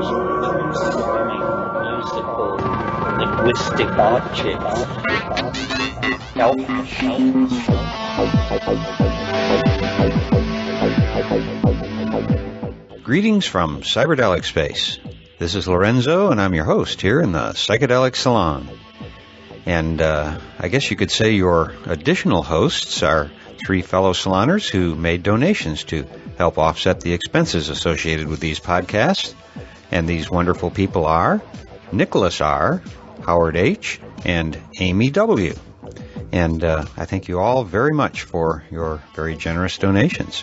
transforming musical linguistic objects. Greetings from Cyberdelic Space. This is Lorenzo, and I'm your host here in the Psychedelic Salon. And I guess you could say your additional hosts are three fellow saloners who made donations to help offset the expenses associated with these podcasts. And these wonderful people are Nicholas R., Howard H., and Amy W. And I thank you all very much for your very generous donations.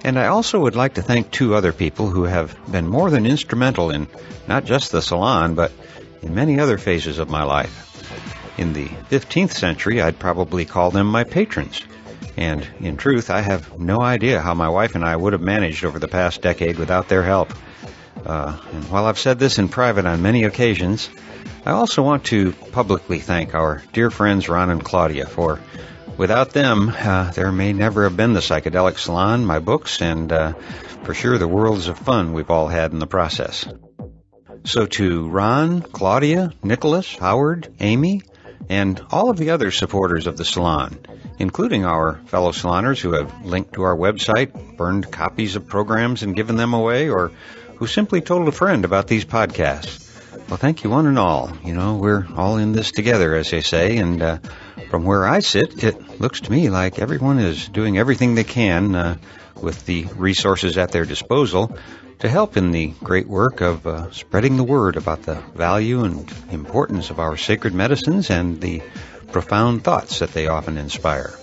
And I also would like to thank two other people who have been more than instrumental in not just the salon, but in many other phases of my life. In the 15th century, I'd probably call them my patrons. And in truth, I have no idea how my wife and I would have managed over the past decade without their help. And while I've said this in private on many occasions, I also want to publicly thank our dear friends Ron and Claudia, for without them, there may never have been the Psychedelic Salon, my books, and for sure the worlds of fun we've all had in the process. So to Ron, Claudia, Nicholas, Howard, Amy, and all of the other supporters of the salon, including our fellow saloners who have linked to our website, burned copies of programs and given them away, or who simply told a friend about these podcasts. Well, thank you one and all. You know, we're all in this together, as they say, and from where I sit, it looks to me like everyone is doing everything they can with the resources at their disposal to help in the great work of spreading the word about the value and importance of our sacred medicines and the profound thoughts that they often inspire.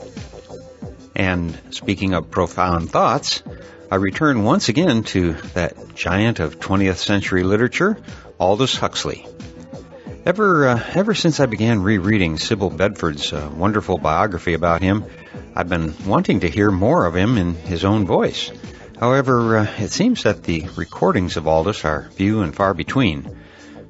And speaking of profound thoughts, I return once again to that giant of 20th century literature, Aldous Huxley. Ever since I began rereading Sybil Bedford's wonderful biography about him, I've been wanting to hear more of him in his own voice. However, it seems that the recordings of Aldous are few and far between.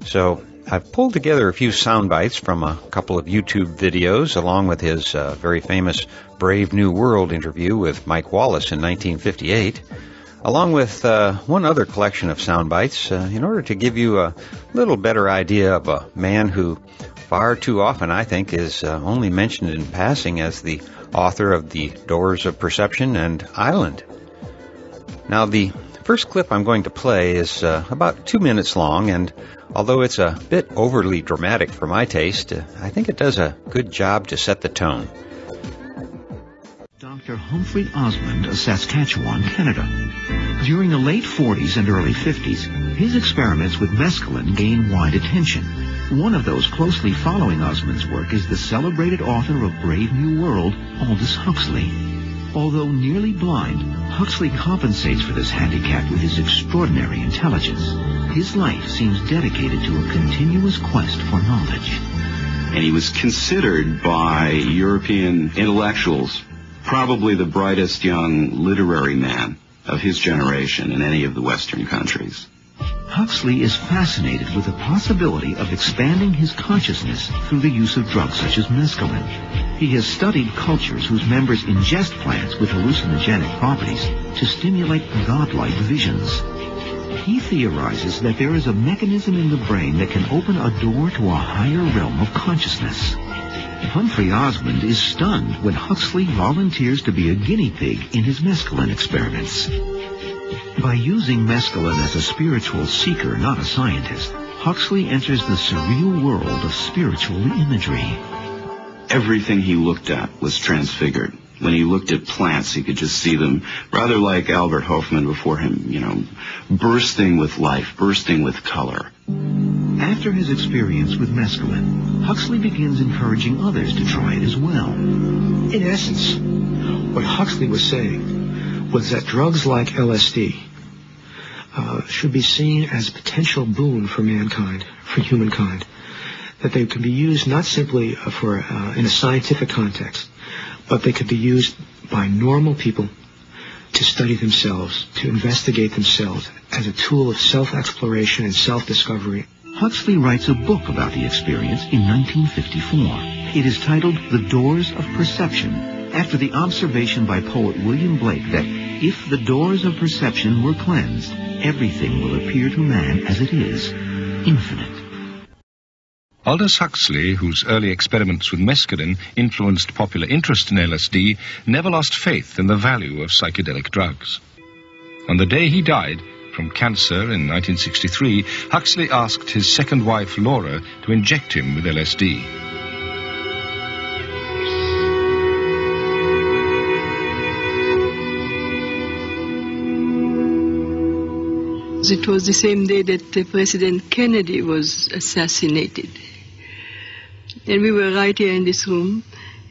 So I've pulled together a few sound bites from a couple of YouTube videos, along with his very famous Brave New World interview with Mike Wallace in 1958, along with one other collection of sound bites, in order to give you a little better idea of a man who far too often, I think, is only mentioned in passing as the author of The Doors of Perception and Island. Now, the first clip I'm going to play is about 2 minutes long, and although it's a bit overly dramatic for my taste, I think it does a good job to set the tone. Dr. Humphrey Osmond of Saskatchewan, Canada. During the late 40s and early 50s, his experiments with mescaline gained wide attention. One of those closely following Osmond's work is the celebrated author of Brave New World, Aldous Huxley. Although nearly blind, Huxley compensates for this handicap with his extraordinary intelligence. His life seems dedicated to a continuous quest for knowledge. And he was considered by European intellectuals probably the brightest young literary man of his generation in any of the Western countries. Huxley is fascinated with the possibility of expanding his consciousness through the use of drugs such as mescaline. He has studied cultures whose members ingest plants with hallucinogenic properties to stimulate godlike visions. He theorizes that there is a mechanism in the brain that can open a door to a higher realm of consciousness. Humphrey Osmond is stunned when Huxley volunteers to be a guinea pig in his mescaline experiments. By using mescaline as a spiritual seeker, not a scientist, Huxley enters the surreal world of spiritual imagery. Everything he looked at was transfigured. When he looked at plants, he could just see them, rather like Albert Hofmann before him, bursting with life, bursting with color. After his experience with mescaline, Huxley begins encouraging others to try it as well. In essence, what Huxley was saying was that drugs like LSD should be seen as a potential boon for mankind, for humankind, that they could be used not simply in a scientific context, but they could be used by normal people to study themselves, to investigate themselves as a tool of self-exploration and self-discovery. Huxley writes a book about the experience in 1954. It is titled The Doors of Perception, after the observation by poet William Blake that if the doors of perception were cleansed, everything will appear to man as it is, infinite. Aldous Huxley, whose early experiments with mescaline influenced popular interest in LSD, never lost faith in the value of psychedelic drugs. On the day he died from cancer in 1963, Huxley asked his second wife, Laura, to inject him with LSD. It was the same day that President Kennedy was assassinated. And we were right here in this room.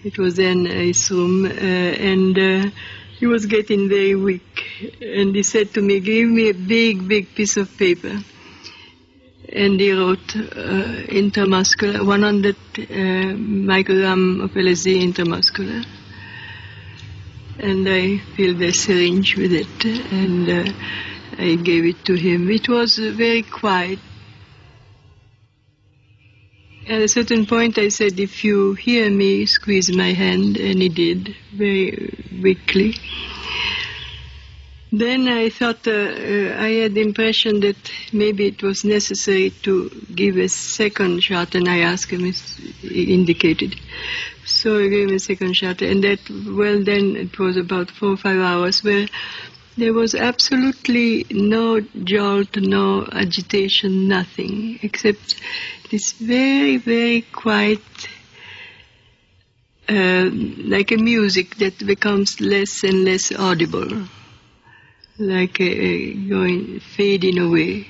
It was then his room, and he was getting very weak. And he said to me, give me a big, big piece of paper. And he wrote intramuscular, 100 microgram of LSD intramuscular. And I filled the syringe with it, and I gave it to him. It was very quiet. At a certain point I said, if you hear me, squeeze my hand, and he did, very weakly. Then I thought, I had the impression that maybe it was necessary to give a second shot, and I asked him, he indicated. So I gave him a second shot, and that, well, then it was about 4 or 5 hours where there was absolutely no jolt, no agitation, nothing, except this very, very quiet, like a music that becomes less and less audible, like fading away.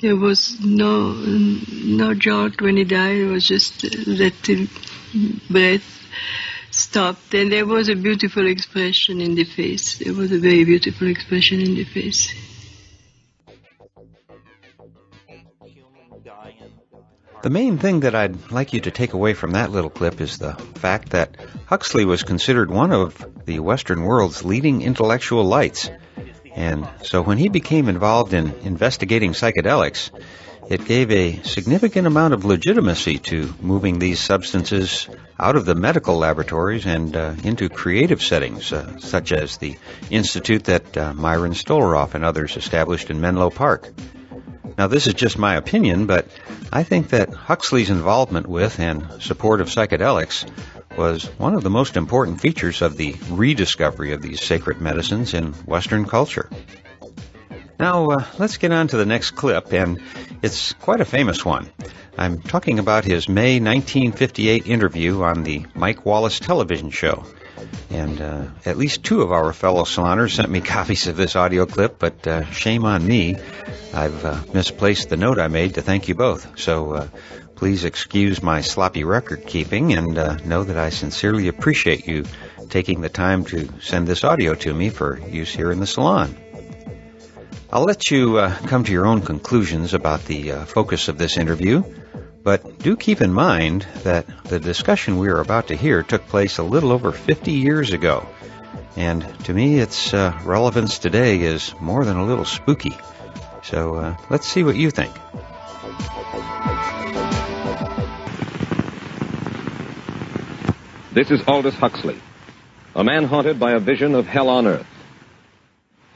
There was no jolt when he died. It was just that breath stopped, and there was a beautiful expression in the face. There was a very beautiful expression in the face. The main thing that I'd like you to take away from that little clip is the fact that Huxley was considered one of the Western world's leading intellectual lights. And so when he became involved in investigating psychedelics, it gave a significant amount of legitimacy to moving these substances out of the medical laboratories and into creative settings, such as the institute that Myron Stolaroff and others established in Menlo Park. Now, this is just my opinion, but I think that Huxley's involvement with and support of psychedelics was one of the most important features of the rediscovery of these sacred medicines in Western culture. Now, let's get on to the next clip, and it's quite a famous one. I'm talking about his May 1958 interview on the Mike Wallace television show. And at least 2 of our fellow saloners sent me copies of this audio clip, but shame on me. I've misplaced the note I made to thank you both. So please excuse my sloppy record keeping, and know that I sincerely appreciate you taking the time to send this audio to me for use here in the salon. I'll let you come to your own conclusions about the focus of this interview, but do keep in mind that the discussion we are about to hear took place a little over 50 years ago, and to me its relevance today is more than a little spooky. So let's see what you think. This is Aldous Huxley, a man haunted by a vision of hell on earth.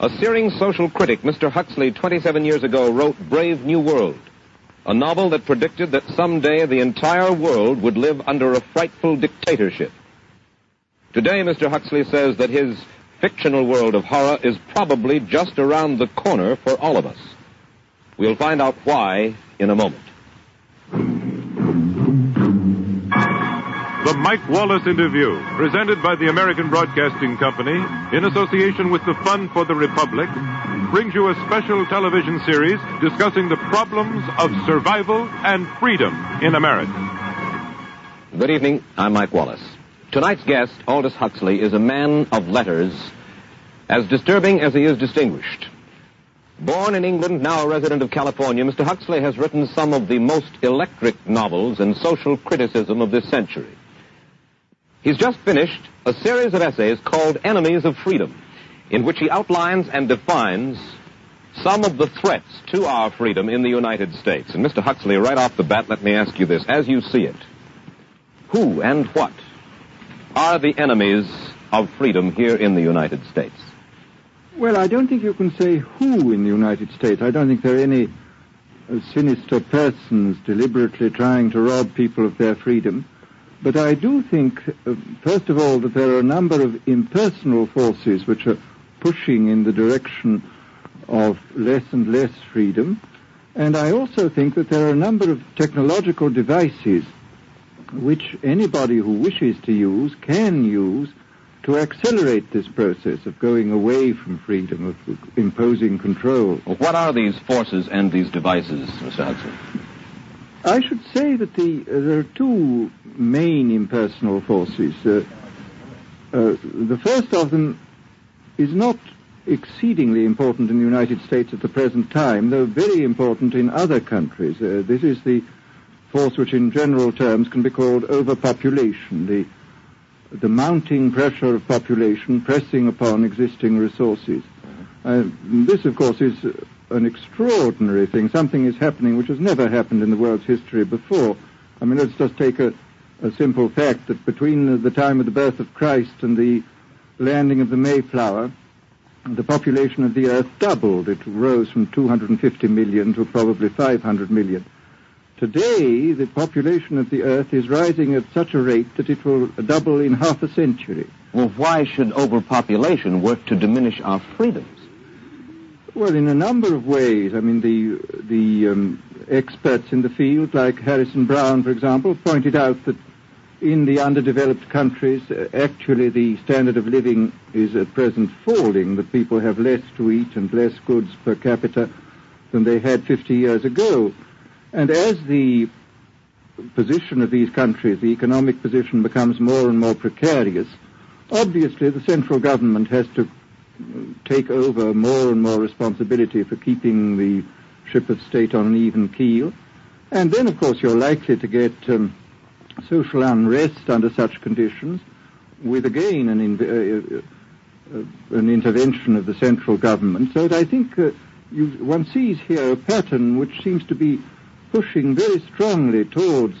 A searing social critic, Mr. Huxley, 27 years ago, wrote Brave New World, a novel that predicted that someday the entire world would live under a frightful dictatorship. Today, Mr. Huxley says that his fictional world of horror is probably just around the corner for all of us. We'll find out why in a moment. The Mike Wallace Interview, presented by the American Broadcasting Company in association with the Fund for the Republic, brings you a special television series discussing the problems of survival and freedom in America. Good evening. I'm Mike Wallace. Tonight's guest, Aldous Huxley, is a man of letters, as disturbing as he is distinguished. Born in England, now a resident of California, Mr. Huxley has written some of the most electric novels in social criticism of this century. He's just finished a series of essays called Enemies of Freedom, in which he outlines and defines some of the threats to our freedom in the United States. And Mr. Huxley, right off the bat, let me ask you this. As you see it, who and what are the enemies of freedom here in the United States? Well, I don't think you can say who in the United States. I don't think there are any sinister persons deliberately trying to rob people of their freedom. But I do think, first of all, that there are a number of impersonal forces which are pushing in the direction of less and less freedom. And I also think that there are a number of technological devices which anybody who wishes to use can use to accelerate this process of going away from freedom, of imposing control. Well, what are these forces and these devices, Mr. Huxley? I should say that there are two main impersonal forces. The first of them is not exceedingly important in the United States at the present time, though very important in other countries. This is the force which in general terms can be called overpopulation, the mounting pressure of population pressing upon existing resources. This, of course, is an extraordinary thing. Something is happening which has never happened in the world's history before. I mean, let's just take a simple fact that between the time of the birth of Christ and the landing of the Mayflower, the population of the Earth doubled. It rose from 250 million to probably 500 million. Today, the population of the Earth is rising at such a rate that it will double in half a century. Well, why should overpopulation work to diminish our freedoms? Well, in a number of ways. I mean, the experts in the field, like Harrison Brown, for example, pointed out that in the underdeveloped countries, actually the standard of living is at present falling, that people have less to eat and less goods per capita than they had 50 years ago. And as the position of these countries, the economic position, becomes more and more precarious, obviously the central government has to take over more and more responsibility for keeping the ship of state on an even keel. And then, of course, you're likely to get social unrest under such conditions, with again an intervention of the central government. So that I think one sees here a pattern which seems to be pushing very strongly towards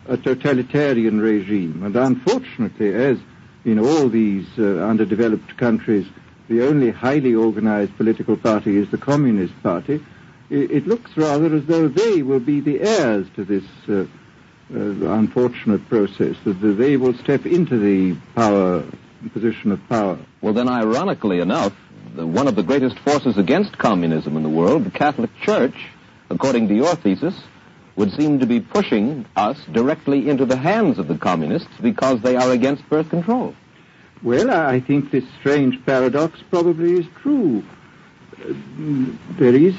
a totalitarian regime. And unfortunately, as in all these underdeveloped countries, the only highly organized political party is the Communist Party, it looks rather as though they will be the heirs to this unfortunate process, that they will step into the position of power. Well, then, ironically enough, one of the greatest forces against communism in the world, the Catholic Church, according to your thesis, would seem to be pushing us directly into the hands of the communists because they are against birth control. Well, I think this strange paradox probably is true. There is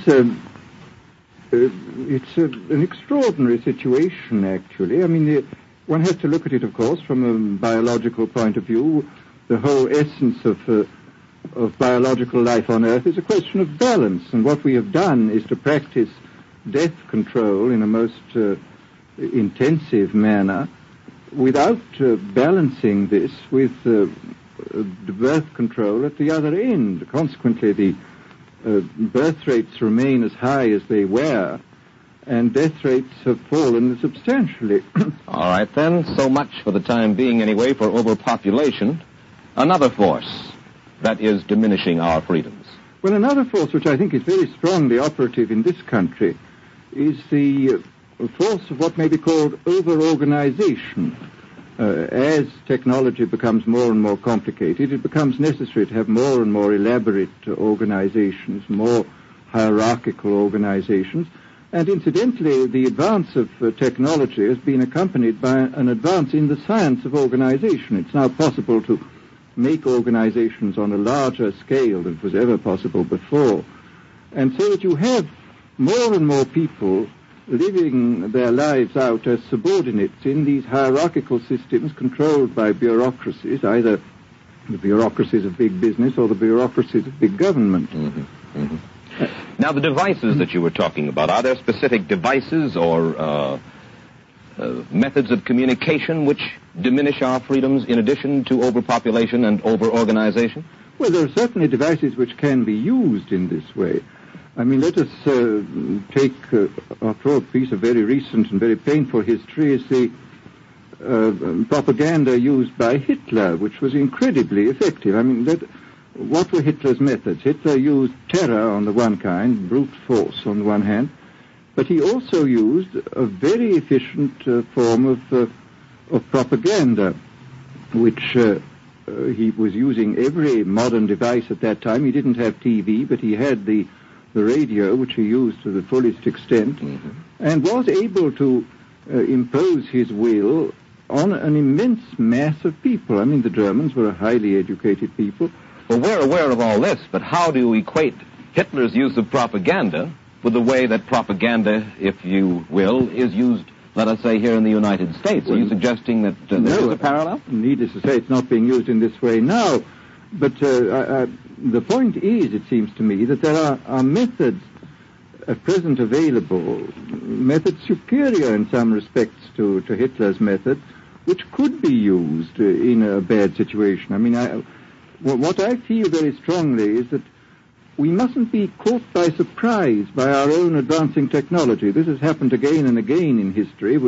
it's an extraordinary situation, actually. I mean, one has to look at it, of course, from a biological point of view. The whole essence of biological life on Earth is a question of balance, and what we have done is to practice death control in a most intensive manner without balancing this with the birth control at the other end. Consequently, the birth rates remain as high as they were, and death rates have fallen substantially. All right, then. So much for the time being, anyway, for overpopulation. Another force that is diminishing our freedoms. Well, another force which I think is very strongly operative in this country is the force of what may be called over-organization. As technology becomes more and more complicated, it becomes necessary to have more and more elaborate organizations, more hierarchical organizations. And incidentally, the advance of technology has been accompanied by an advance in the science of organization. It's now possible to make organizations on a larger scale than was ever possible before. And so that you have more and more people living their lives out as subordinates in these hierarchical systems controlled by bureaucracies, either the bureaucracies of big business or the bureaucracies of big government. Mm-hmm. Mm-hmm. Now, the devices that you were talking about, are there specific devices or methods of communication which diminish our freedoms in addition to overpopulation and over-organization? Well, there are certainly devices which can be used in this way. I mean, let us take, after all, a piece of very recent and very painful history is the propaganda used by Hitler, which was incredibly effective. I mean, what were Hitler's methods? Hitler used terror on the one kind, brute force on the one hand, but he also used a very efficient form of propaganda, which he was using every modern device at that time. He didn't have TV, but he had the radio, which he used to the fullest extent, and was able to impose his will on an immense mass of people. I mean, the Germans were a highly educated people. Well, we're aware of all this, but how do you equate Hitler's use of propaganda with the way that propaganda, if you will, is used, let us say, here in the United States? Are you suggesting that there is a parallel? Needless to say, it's not being used in this way now. But the point is, it seems to me, that there are methods at present available, methods superior in some respects to Hitler's method, which could be used in a bad situation. I mean, what I feel very strongly is that we mustn't be caught by surprise by our own advancing technology. This has happened again and again in history.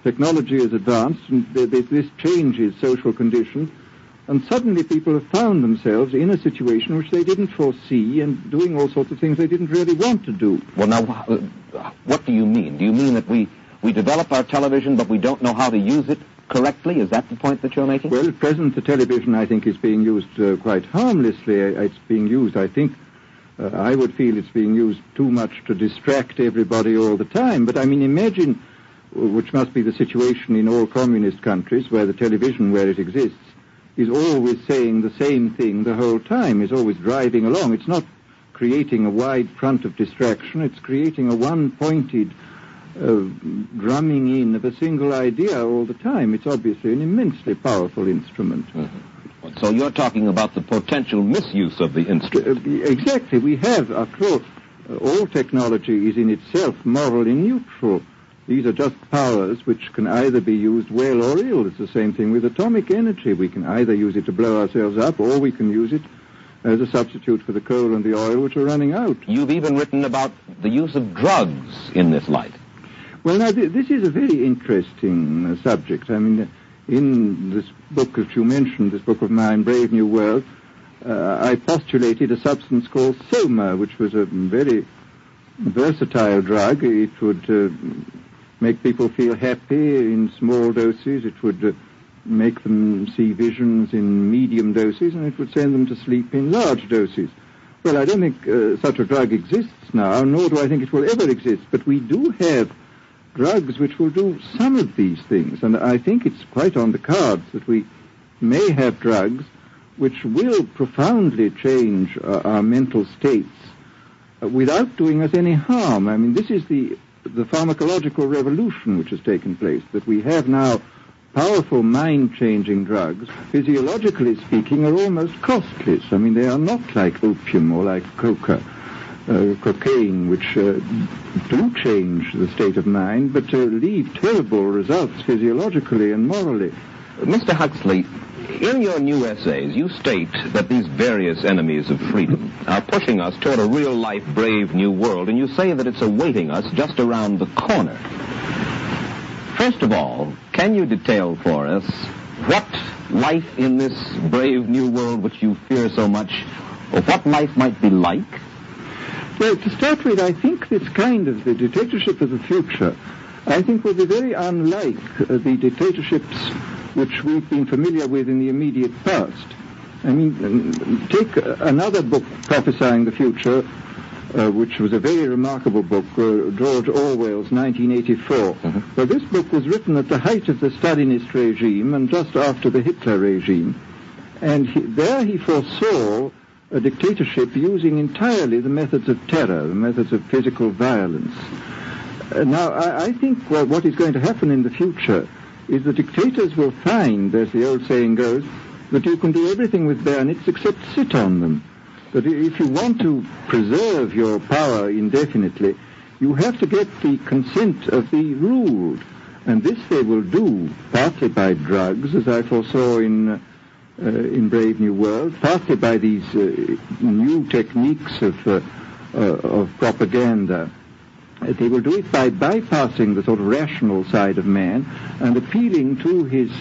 Technology has advanced, and this changes social conditions, and suddenly people have found themselves in a situation which they didn't foresee and doing all sorts of things they didn't really want to do. Well, now, what do you mean? Do you mean that we develop our television, but we don't know how to use it correctly? Is that the point that you're making? Well, at present, the television, I think, is being used quite harmlessly. It's being used, I think, I would feel it's being used too much to distract everybody all the time. But, I mean, imagine, which must be the situation in all communist countries, where the television, where it exists, is always saying the same thing the whole time, is always driving along. It's not creating a wide front of distraction. It's creating a one-pointed drumming in of a single idea all the time. It's obviously an immensely powerful instrument. So you're talking about the potential misuse of the instrument. Exactly. We have, after all technology is in itself morally neutral. These are just powers which can either be used well or ill. It's the same thing with atomic energy. We can either use it to blow ourselves up, or we can use it as a substitute for the coal and the oil which are running out. You've even written about the use of drugs in this light. Well, now, this is a very interesting subject. I mean, in this book that you mentioned, this book of mine, Brave New World, I postulated a substance called soma, which was a very versatile drug. It would make people feel happy in small doses. It would make them see visions in medium doses, and it would send them to sleep in large doses. Well, I don't think such a drug exists now, nor do I think it will ever exist, but we do have drugs which will do some of these things, and I think it's quite on the cards that we may have drugs which will profoundly change our mental states without doing us any harm. I mean, this is the pharmacological revolution which has taken place, that we have now powerful mind-changing drugs, physiologically speaking, are almost costless. I mean, they are not like opium or like cocaine, which do change the state of mind, but leave terrible results physiologically and morally. Mr. Huxley, in your new essays, you state that these various enemies of freedom are pushing us toward a real-life, brave new world, and you say that it's awaiting us just around the corner. First of all, can you detail for us what life in this brave new world which you fear so much, or what life might be like? Well, to start with, I think this kind of the dictatorship of the future, I think will be very unlike the dictatorships which we've been familiar with in the immediate past. I mean, take another book prophesying the future, which was a very remarkable book, George Orwell's 1984. Well, this book was written at the height of the Stalinist regime and just after the Hitler regime. And there he foresaw a dictatorship using entirely the methods of terror, the methods of physical violence. Now, I think what is going to happen in the future is the dictators will find, as the old saying goes, that you can do everything with bayonets except sit on them. That if you want to preserve your power indefinitely, you have to get the consent of the ruled. And this they will do partly by drugs, as I foresaw in Brave New World, partly by these new techniques of propaganda. They will do it by bypassing the sort of rational side of man and appealing to his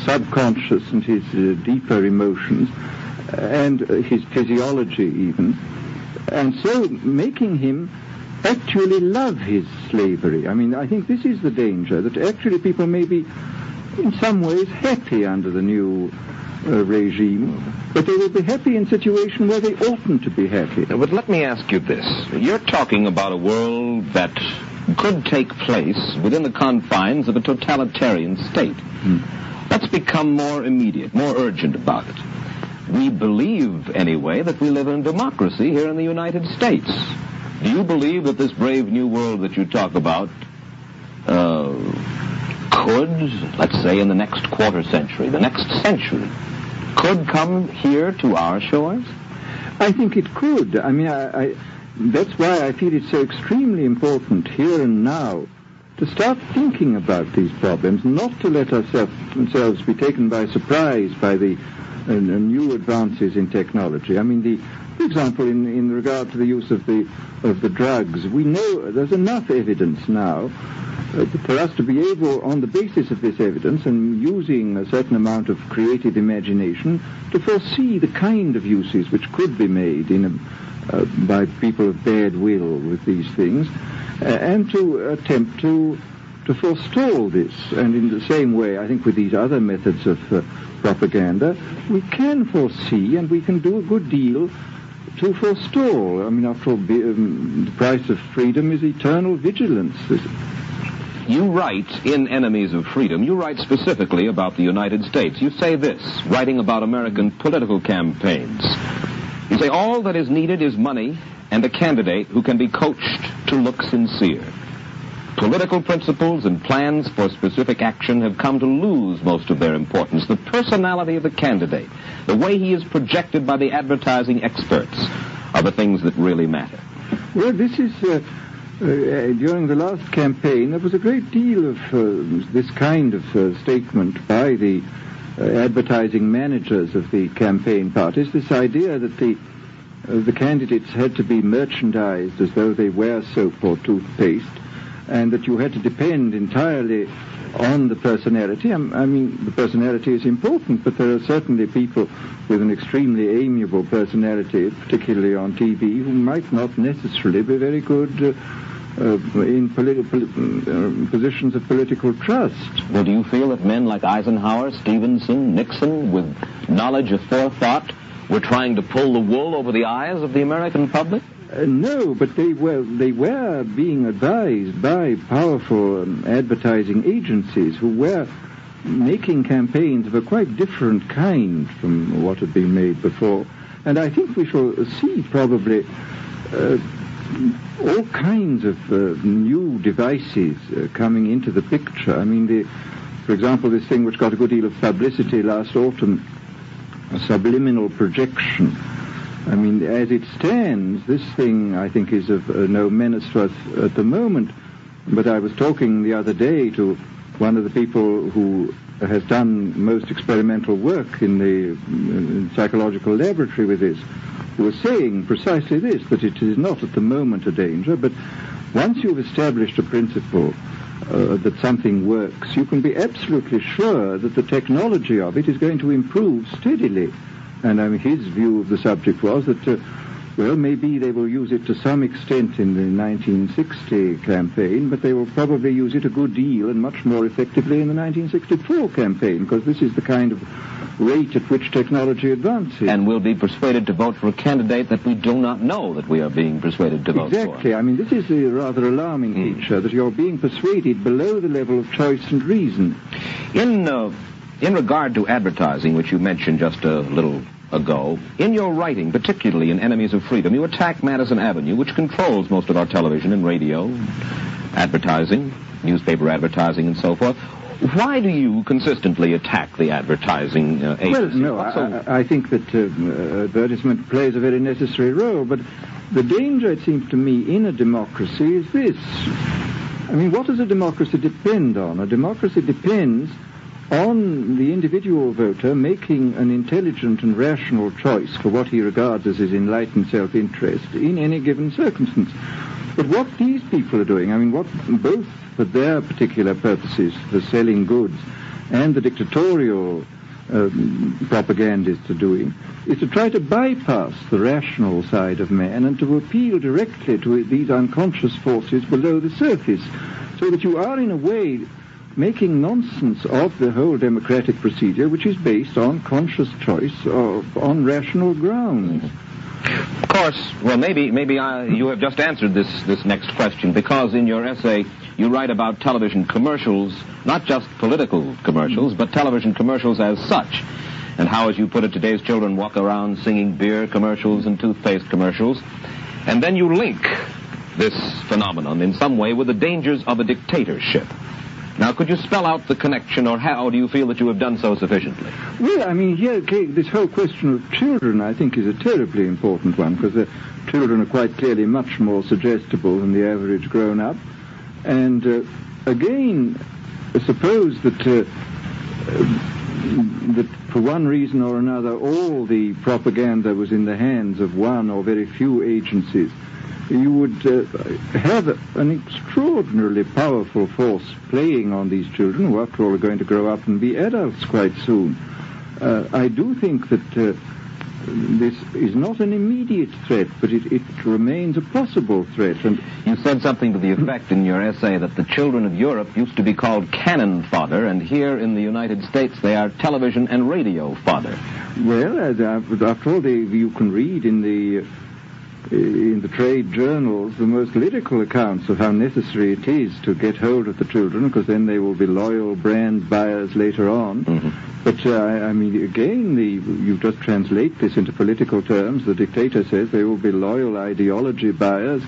subconscious and his deeper emotions and his physiology even, and so making him actually love his slavery. I mean, I think this is the danger, that actually people may be in some ways happy under the new regime, but they will be happy in a situation where they oughtn't to be happy. But let me ask you this. You're talking about a world that could take place within the confines of a totalitarian state. Let's become more immediate, more urgent about it. We believe, anyway, that we live in democracy here in the United States. Do you believe that this brave new world that you talk about could, let's say in the next quarter century, the next century, could come here to our shores? I think it could. I mean, that's why I feel it's so extremely important here and now to start thinking about these problems, not to let ourselves be taken by surprise by the new advances in technology. I mean, for example, in regard to the use of the drugs, we know there's enough evidence now for us to be able, on the basis of this evidence and using a certain amount of creative imagination, to foresee the kind of uses which could be made by people of bad will with these things, and to attempt to forestall this. And in the same way, I think with these other methods of propaganda, we can foresee and we can do a good deal to forestall. I mean, after all, the price of freedom is eternal vigilance. You write in Enemies of Freedom, you write specifically about the United States. You say this, writing about American political campaigns. You say, all that is needed is money and a candidate who can be coached to look sincere. Political principles and plans for specific action have come to lose most of their importance. The personality of the candidate, the way he is projected by the advertising experts, are the things that really matter. Well, this is... during the last campaign, there was a great deal of this kind of statement by the advertising managers of the campaign parties, this idea that the candidates had to be merchandised as though they were soap or toothpaste, and that you had to depend entirely on the personality. I mean, the personality is important, but there are certainly people with an extremely amiable personality, particularly on TV, who might not necessarily be very good in positions of political trust. Well, do you feel that men like Eisenhower, Stevenson, Nixon, with knowledge of forethought, were trying to pull the wool over the eyes of the American public? No, but they were being advised by powerful advertising agencies who were making campaigns of a quite different kind from what had been made before. And I think we shall see probably all kinds of new devices coming into the picture. I mean, for example, this thing which got a good deal of publicity last autumn, a subliminal projection. I mean, as it stands, this thing, I think, is of no menace to us at the moment. But I was talking the other day to one of the people who has done most experimental work in the psychological laboratory with this, who was saying precisely this, that it is not at the moment a danger, but once you've established a principle that something works, you can be absolutely sure that the technology of it is going to improve steadily. And I mean, his view of the subject was that, well, maybe they will use it to some extent in the 1960 campaign, but they will probably use it a good deal and much more effectively in the 1964 campaign, because this is the kind of rate at which technology advances. And we'll be persuaded to vote for a candidate that we do not know that we are being persuaded to vote for. Exactly. I mean, this is a rather alarming feature, that you're being persuaded below the level of choice and reason. In regard to advertising, which you mentioned just a little ago, in your writing, particularly in Enemies of Freedom, you attack Madison Avenue, which controls most of our television and radio, advertising, newspaper advertising, and so forth. Why do you consistently attack the advertising agency? Well, no, I think that advertisement plays a very necessary role, but the danger, it seems to me, in a democracy is this. I mean, what does a democracy depend on? A democracy depends on the individual voter making an intelligent and rational choice for what he regards as his enlightened self-interest in any given circumstance. But what these people are doing, I mean, what both for their particular purposes, for selling goods, and the dictatorial propagandists are doing, is to try to bypass the rational side of man and to appeal directly to these unconscious forces below the surface, so that you are, in a way, making nonsense of the whole democratic procedure, which is based on conscious choice on rational grounds. Of course, well, maybe you have just answered this next question, because in your essay you write about television commercials, not just political commercials, but television commercials as such, and how, as you put it, today's children walk around singing beer commercials and toothpaste commercials, and then you link this phenomenon in some way with the dangers of a dictatorship. Now, could you spell out the connection, or how do you feel that you have done so sufficiently? Well, I mean, here, this whole question of children, I think, is a terribly important one, because the children are quite clearly much more suggestible than the average grown-up. And, again, suppose that for one reason or another, all the propaganda was in the hands of one or very few agencies, you would have an extraordinarily powerful force playing on these children, who after all are going to grow up and be adults quite soon. I do think that this is not an immediate threat, but it remains a possible threat. And you said something to the effect in your essay that the children of Europe used to be called cannon fodder, and here in the United States they are television and radio fodder. Well, after all, you can read in the trade journals the most lyrical accounts of how necessary it is to get hold of the children, because then they will be loyal brand buyers later on. Mm-hmm. But, I mean, again, you just translate this into political terms. The dictator says they will be loyal ideology buyers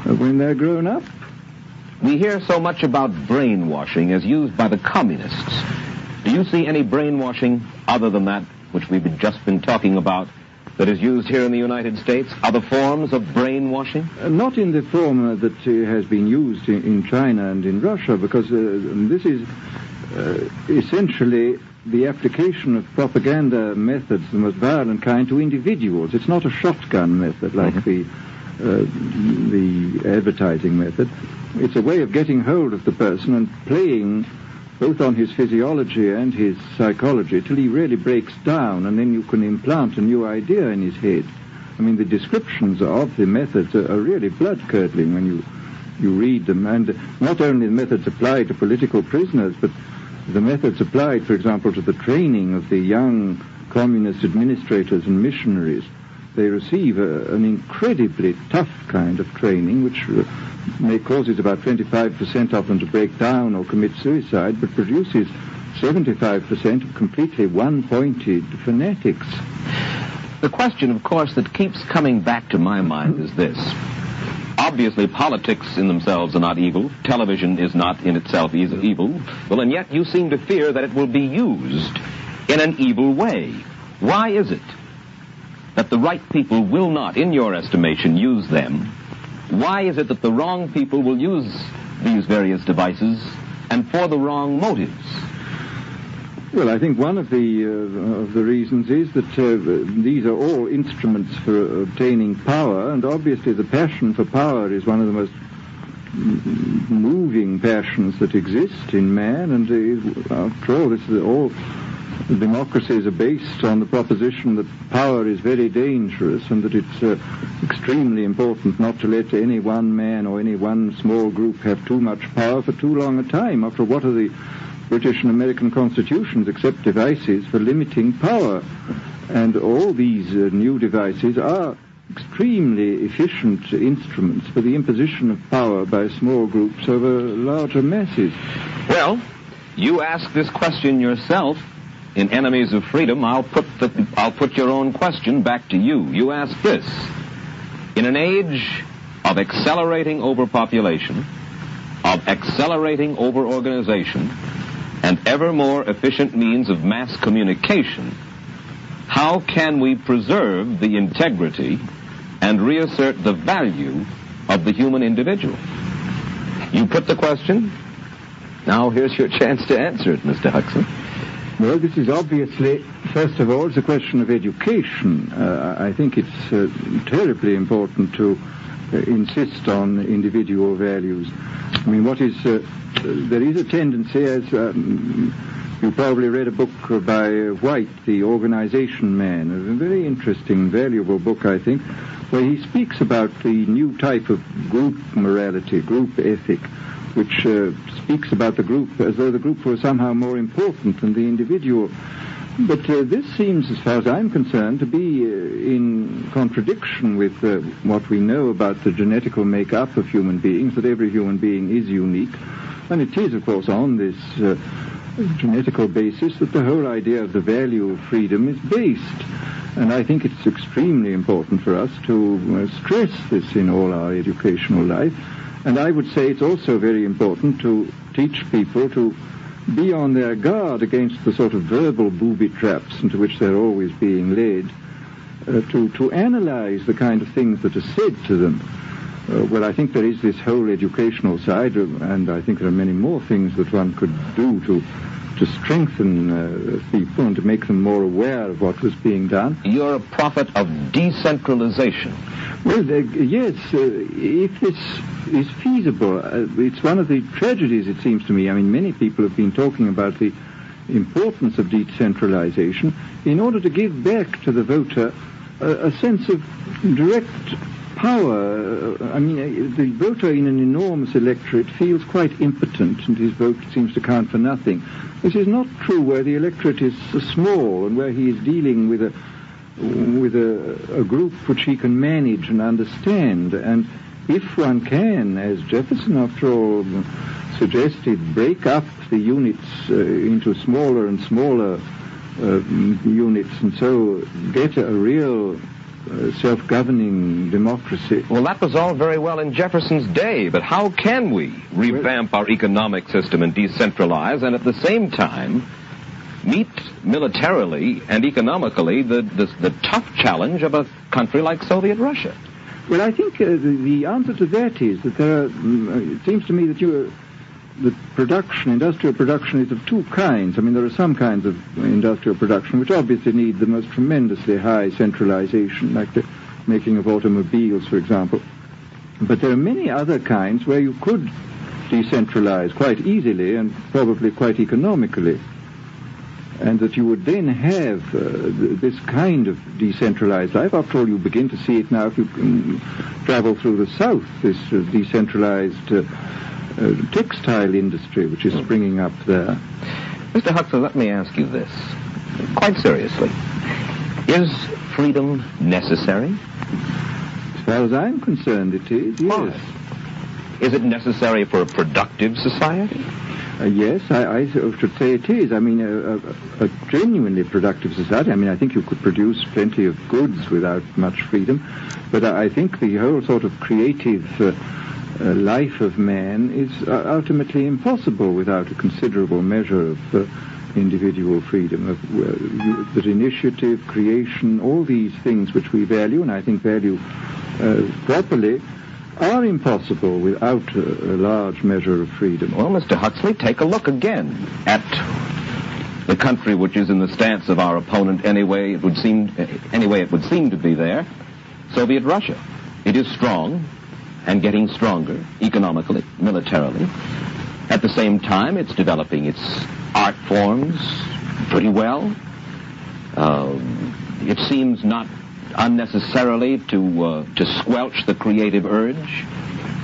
when they're grown up. We hear so much about brainwashing as used by the communists. Do you see any brainwashing other than that which we've just been talking about that is used here in the United States? Other forms of brainwashing? Not in the form that has been used in China and in Russia, because this is essentially the application of propaganda methods, the most violent kind, to individuals. It's not a shotgun method like the advertising method. It's a way of getting hold of the person and playing both on his physiology and his psychology till he really breaks down, and then you can implant a new idea in his head. I mean, the descriptions of the methods are really blood-curdling when you read them, and not only the methods applied to political prisoners, but the methods applied, for example, to the training of the young communist administrators and missionaries. They receive an incredibly tough kind of training, which may causes about 25% of them to break down or commit suicide, but produces 75% of completely one-pointed fanatics. The question, of course, that keeps coming back to my mind is this. Obviously, politics in themselves are not evil. Television is not in itself evil. Well, and yet you seem to fear that it will be used in an evil way. Why is it that the right people will not, in your estimation, use them? Why is it that the wrong people will use these various devices and for the wrong motives? Well, I think one of the reasons is that these are all instruments for obtaining power, and obviously the passion for power is one of the most moving passions that exist in man, and after all, all democracies are based on the proposition that power is very dangerous, and that it's extremely important not to let any one man or any one small group have too much power for too long a time. After what are the British and American constitutions except devices for limiting power? And all these new devices are extremely efficient instruments for the imposition of power by small groups over larger masses. Well, you ask this question yourself in Enemies of Freedom. I'll put your own question back to you. You ask this: in an age of accelerating overpopulation, of accelerating overorganization, and ever more efficient means of mass communication, how can we preserve the integrity and reassert the value of the human individual? You put the question. Now here's your chance to answer it, Mr. Huxley. Well, this is obviously, first of all, it's a question of education. I think it's terribly important to insist on individual values. I mean, there is a tendency, as you probably read a book by White, The Organization Man, a very interesting, valuable book, I think, where he speaks about the new type of group morality, group ethic, which speaks about the group as though the group were somehow more important than the individual. But this seems, as far as I'm concerned, to be in contradiction with what we know about the genetical makeup of human beings, that every human being is unique. And it is, of course, on this genetical basis that the whole idea of the value of freedom is based. And I think it's extremely important for us to stress this in all our educational life. And I would say it's also very important to teach people to be on their guard against the sort of verbal booby traps into which they're always being led, to analyze the kind of things that are said to them. Well, I think there is this whole educational side, and I think there are many more things that one could do to strengthen people and to make them more aware of what was being done. You're a prophet of decentralization. Well, yes, if this is feasible, it's one of the tragedies, it seems to me. I mean, many people have been talking about the importance of decentralization in order to give back to the voter a sense of direct power. I mean, the voter in an enormous electorate feels quite impotent, and his vote seems to count for nothing. This is not true where the electorate is small and where he is dealing with a group which he can manage and understand. And if one can, as Jefferson, after all, suggested, break up the units into smaller and smaller units, and so get a real self-governing democracy. Well, that was all very well in Jefferson's day, but how can we revamp our economic system and decentralize and at the same time meet militarily and economically the tough challenge of a country like Soviet Russia? Well, I think the answer to that is that it seems to me that industrial production is of two kinds. I mean, there are some kinds of industrial production which obviously need the most tremendously high centralization, like the making of automobiles, for example. But there are many other kinds where you could decentralize quite easily and probably quite economically. And that you would then have this kind of decentralized life. After all, you begin to see it now if you travel through the South, this decentralized textile industry which is springing up there. Mr. Huxley, let me ask you this, quite seriously. Is freedom necessary? As far as I'm concerned, it is, yes. Why? Is it necessary for a productive society? Yes, I should say it is. I mean, a genuinely productive society. I mean, I think you could produce plenty of goods without much freedom, but I think the whole sort of creative life of man is ultimately impossible without a considerable measure of individual freedom, that initiative, creation, all these things which we value, and I think value properly, are impossible without a large measure of freedom. Well, Mr. Huxley, take a look again at the country which is in the stance of our opponent anyway it would seem to be there, Soviet Russia. It is strong and getting stronger economically, militarily. At the same time, it's developing its art forms pretty well. It seems not unnecessarily to squelch the creative urge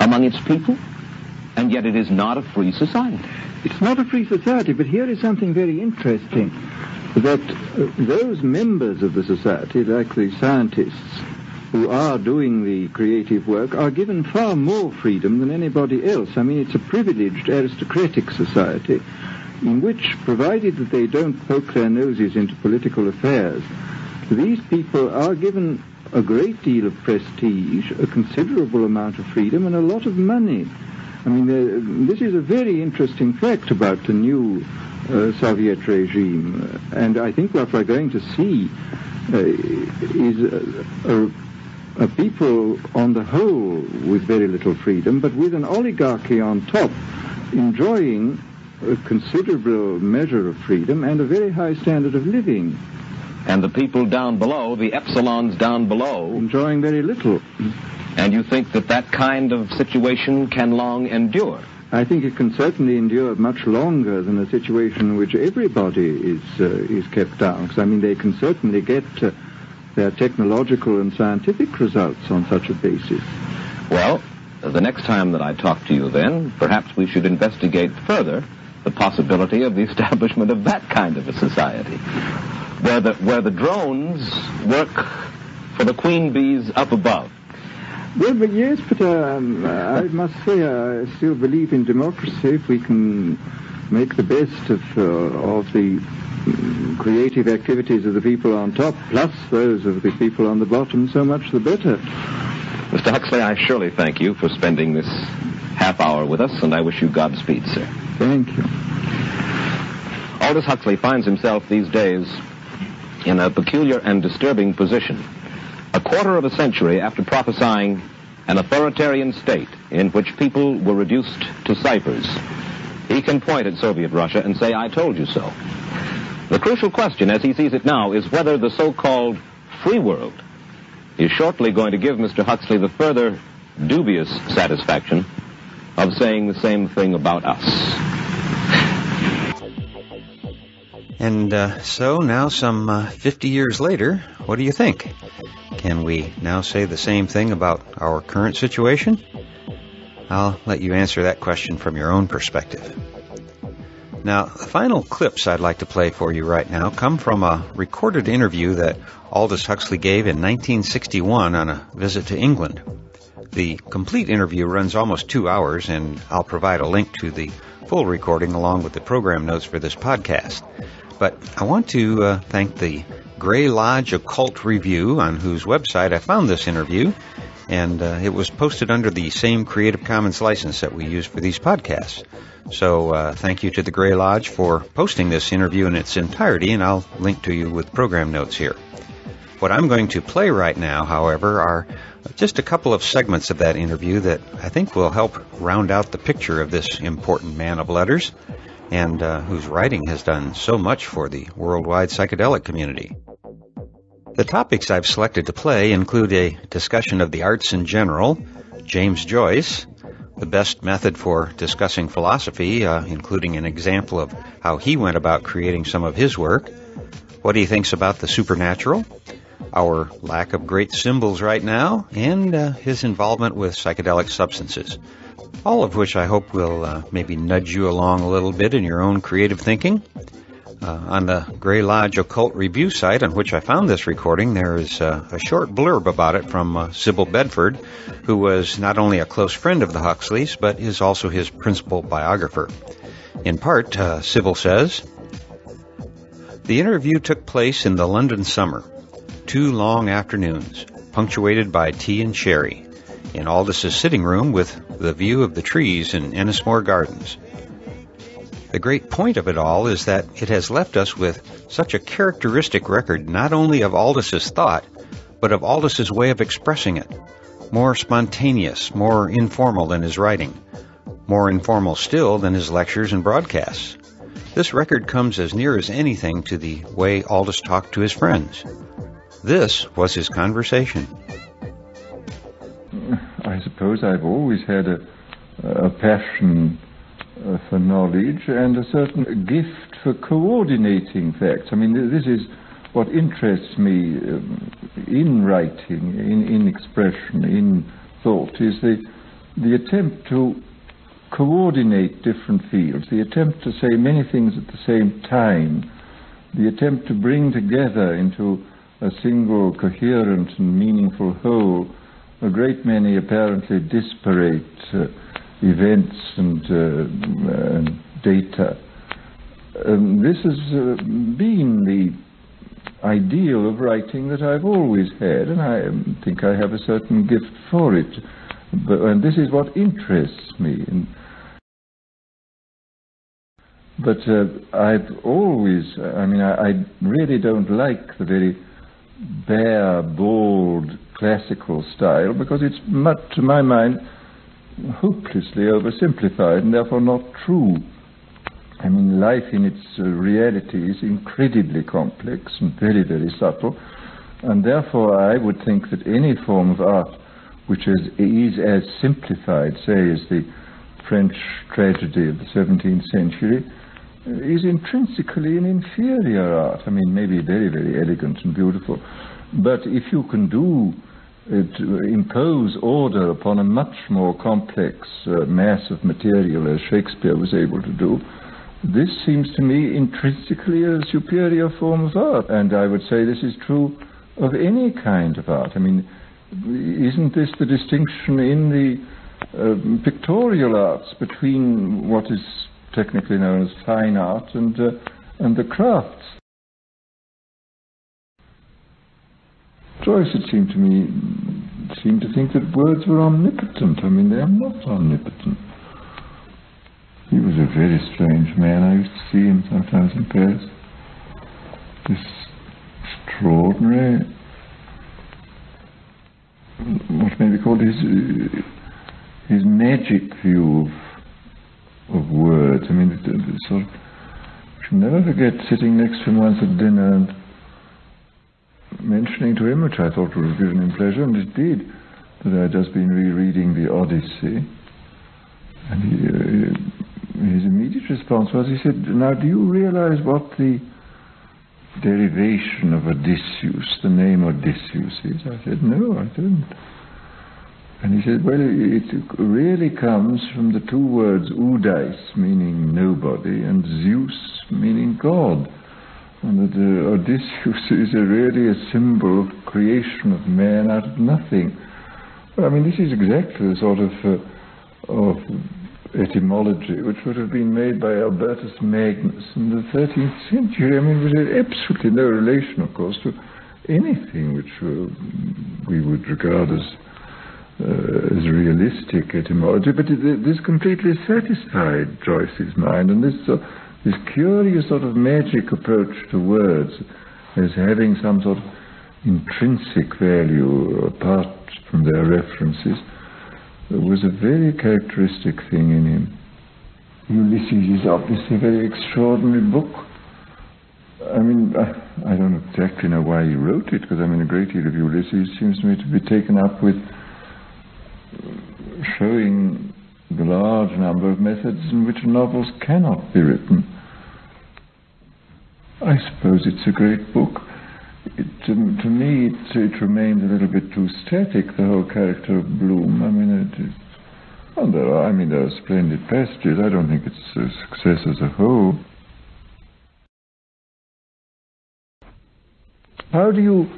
among its people, and yet it is not a free society. It's not a free society, but here is something very interesting, that those members of the society, like the scientists who are doing the creative work, are given far more freedom than anybody else. I mean, it's a privileged aristocratic society in which, provided that they don't poke their noses into political affairs, these people are given a great deal of prestige, a considerable amount of freedom, and a lot of money. I mean, this is a very interesting fact about the new Soviet regime. And I think what we're going to see is a people on the whole with very little freedom, but with an oligarchy on top, enjoying a considerable measure of freedom and a very high standard of living. And the people down below, the epsilons down below... enjoying very little. And you think that that kind of situation can long endure? I think it can certainly endure much longer than a situation in which everybody is kept down. Because, I mean, they can certainly get their technological and scientific results on such a basis. Well, the next time that I talk to you then, perhaps we should investigate further the possibility of the establishment of that kind of a society, where the drones work for the queen bees up above. Well, but yes, but I must say I still believe in democracy. If we can make the best of the creative activities of the people on top, plus those of the people on the bottom, so much the better. Mr. Huxley, I surely thank you for spending this half hour with us, and I wish you Godspeed, sir. Thank you. Aldous Huxley finds himself these days in a peculiar and disturbing position. A quarter of a century after prophesying an authoritarian state in which people were reduced to ciphers, he can point at Soviet Russia and say, I told you so. The crucial question, as he sees it now, is whether the so-called free world is shortly going to give Mr. Huxley the further dubious satisfaction of saying the same thing about us. And so now, some 50 years later, what do you think? Can we now say the same thing about our current situation? I'll let you answer that question from your own perspective. Now, the final clips I'd like to play for you right now come from a recorded interview that Aldous Huxley gave in 1961 on a visit to England. The complete interview runs almost 2 hours, and I'll provide a link to the full recording along with the program notes for this podcast. But I want to thank the Grey Lodge Occult Review, on whose website I found this interview, and it was posted under the same Creative Commons license that we use for these podcasts. So thank you to the Grey Lodge for posting this interview in its entirety, and I'll link to you with program notes here. What I'm going to play right now, however, are just a couple of segments of that interview that I think will help round out the picture of this important man of letters, and whose writing has done so much for the worldwide psychedelic community. The topics I've selected to play include a discussion of the arts in general, James Joyce, the best method for discussing philosophy, including an example of how he went about creating some of his work, what he thinks about the supernatural, our lack of great symbols right now, and his involvement with psychedelic substances. All of which I hope will maybe nudge you along a little bit in your own creative thinking. On the Grey Lodge Occult Review site on which I found this recording, there is a short blurb about it from Sybil Bedford, who was not only a close friend of the Huxleys, but is also his principal biographer. In part, Sybil says, "The interview took place in the London summer, 2 long afternoons, punctuated by tea and sherry, in Aldous' sitting room with the view of the trees in Ennismore Gardens. The great point of it all is that it has left us with such a characteristic record not only of Aldous' thought, but of Aldous' way of expressing it, more spontaneous, more informal than his writing, more informal still than his lectures and broadcasts. This record comes as near as anything to the way Aldous talked to his friends. This was his conversation." I suppose I've always had a passion for knowledge and a certain gift for coordinating facts. I mean, this is what interests me in writing, in expression, in thought, is the attempt to coordinate different fields, the attempt to say many things at the same time, the attempt to bring together into a single coherent and meaningful whole a great many apparently disparate events and data. This has been the ideal of writing that I've always had, and I think I have a certain gift for it. And this is what interests me. But I've always, I really don't like the very bare, bald, classical style, because it's much, to my mind, hopelessly oversimplified and therefore not true. I mean, life in its reality is incredibly complex and very, very subtle, and therefore I would think that any form of art which is as simplified, say, as the French tragedy of the 17th century, is intrinsically an inferior art. I mean, maybe very, very elegant and beautiful, but if you can do impose order upon a much more complex mass of material, as Shakespeare was able to do, this seems to me intrinsically a superior form of art. And I would say this is true of any kind of art. I mean, isn't this the distinction in the pictorial arts between what is technically known as fine art and the crafts? Joyce, it seemed to me, seemed to think that words were omnipotent. I mean, they are not omnipotent. He was a very strange man. I used to see him sometimes in Paris. This extraordinary, what may be called his magic view of words. I mean, the sort of, I shall never forget sitting next to him once at dinner and mentioning to him, which I thought would have given him pleasure, and it did, that I had just been rereading the Odyssey. And his immediate response was, he said, "Now, do you realize what the derivation of Odysseus, the name Odysseus is?" I said, "No, I don't." And he said, "Well, it really comes from the two words Oudais, meaning nobody, and Zeus, meaning God. And that Odysseus is really a symbol of creation of man out of nothing." Well, I mean, this is exactly the sort of etymology which would have been made by Albertus Magnus in the 13th century. I mean, it was absolutely no relation, of course, to anything which we would regard as realistic etymology, but this completely satisfied Joyce's mind, and this curious sort of magic approach to words as having some sort of intrinsic value apart from their references was a very characteristic thing in him. Ulysses is obviously a very extraordinary book. I mean, I don't exactly know why he wrote it, because I mean, a great deal of Ulysses seems to me to be taken up with showing the large number of methods in which novels cannot be written. I suppose it's a great book. To me, it remains a little bit too static, the whole character of Bloom. I mean, there are splendid passages. I don't think it's a success as a whole. How do you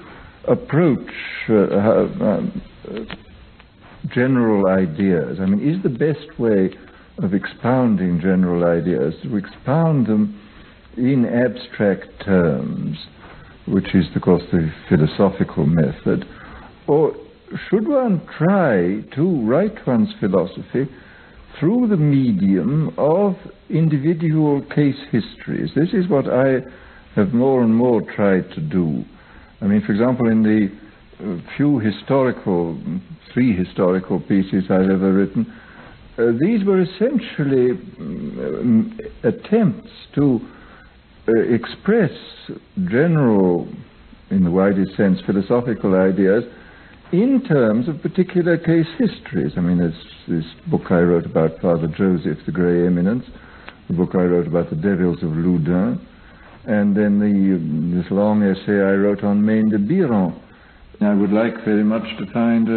approach general ideas? I mean, is the best way of expounding general ideas to expound them in abstract terms, which is, of course, the philosophical method, or should one try to write one's philosophy through the medium of individual case histories? This is what I have more and more tried to do. I mean, for example, in the three historical pieces I've ever written, these were essentially attempts to express general, in the widest sense, philosophical ideas in terms of particular case histories. I mean, there's this book I wrote about Father Joseph, the Grey Eminence, the book I wrote about the devils of Loudun, and then this long essay I wrote on Maine de Biron. I would like very much to find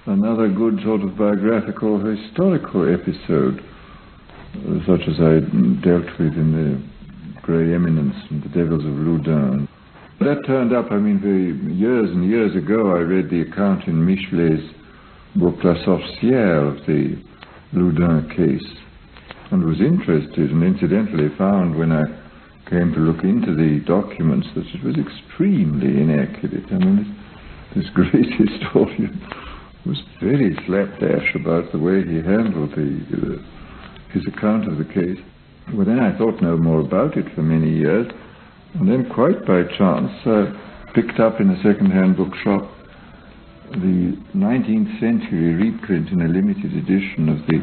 another good sort of biographical historical episode, such as I dealt with in the Grey Eminence and the Devils of Loudun. That turned up, I mean, years and years ago. I read the account in Michelet's book La Sorcière of the Loudun case, and was interested, and incidentally found when I came to look into the documents that it was extremely inaccurate. I mean, this great historian was very slapdash about the way he handled his account of the case. Well, then I thought no more about it for many years, and then quite by chance I picked up in a second-hand bookshop the 19th century reprint in a limited edition of the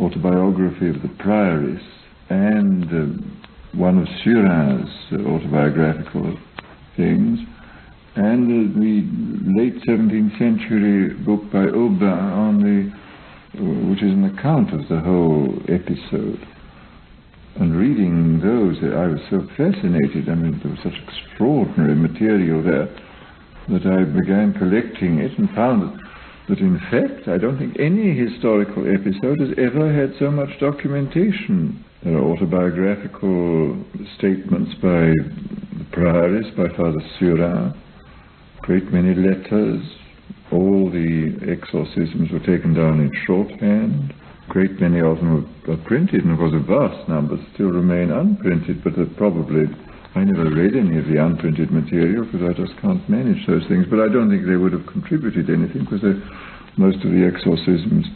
autobiography of the prioress, and one of Surin's autobiographical things, and the late 17th century book by Aubin which is an account of the whole episode. And reading those, I was so fascinated. I mean, there was such extraordinary material there that I began collecting it and found that in fact, I don't think any historical episode has ever had so much documentation. There are autobiographical statements by the priories, by Father Surin, great many letters. All the exorcisms were taken down in shorthand. Great many of them are printed, and of course a vast number still remain unprinted, but I never read any of the unprinted material because I just can't manage those things. But I don't think they would have contributed anything because most of the exorcisms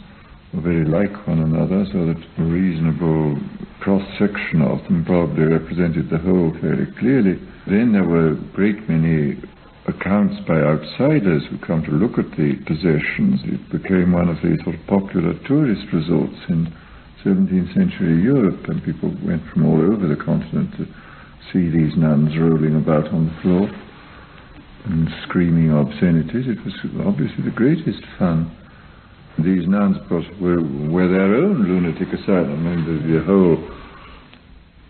were very like one another, so that a reasonable cross-section of them probably represented the whole fairly clearly. Then there were a great many accounts by outsiders who come to look at the possessions. It became one of the sort of popular tourist resorts in 17th century Europe, and people went from all over the continent to see these nuns rolling about on the floor and screaming obscenities. It was obviously the greatest fun. These nuns, of course, were their own lunatic asylum. I mean,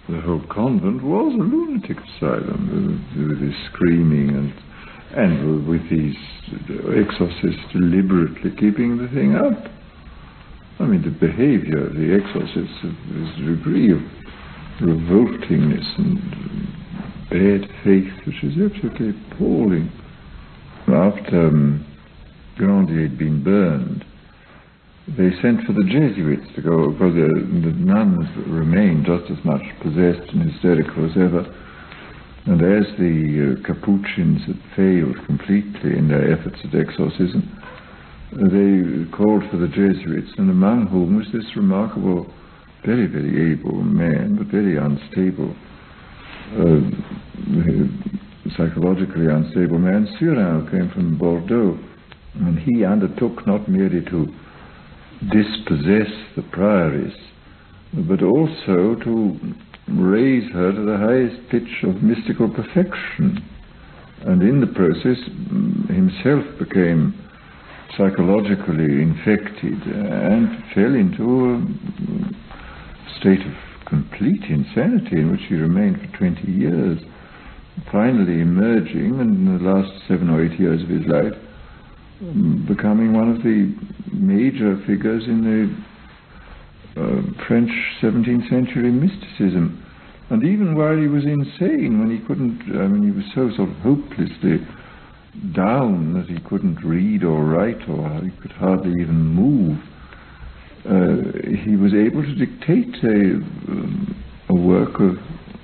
the whole convent was a lunatic asylum with this screaming and with these exorcists deliberately keeping the thing up. I mean, the behavior of the exorcists is a degree of revoltingness and bad faith which is absolutely appalling. After Grandier had been burned, they sent for the Jesuits to go, because the nuns remained just as much possessed and hysterical as ever. And as the Capuchins had failed completely in their efforts at exorcism, they called for the Jesuits, and among whom was this remarkable, very, very able man, but very unstable, psychologically unstable man, Surin, who came from Bordeaux. And he undertook not merely to dispossess the prioress, but also to raise her to the highest pitch of mystical perfection, and in the process himself became psychologically infected and fell into a state of complete insanity in which he remained for 20 years, finally emerging, and in the last 7 or 8 years of his life becoming one of the major figures in the French 17th century mysticism. And even while he was insane, when he couldn't, he was so sort of hopelessly down that he couldn't read or write, or he could hardly even move, he was able to dictate a work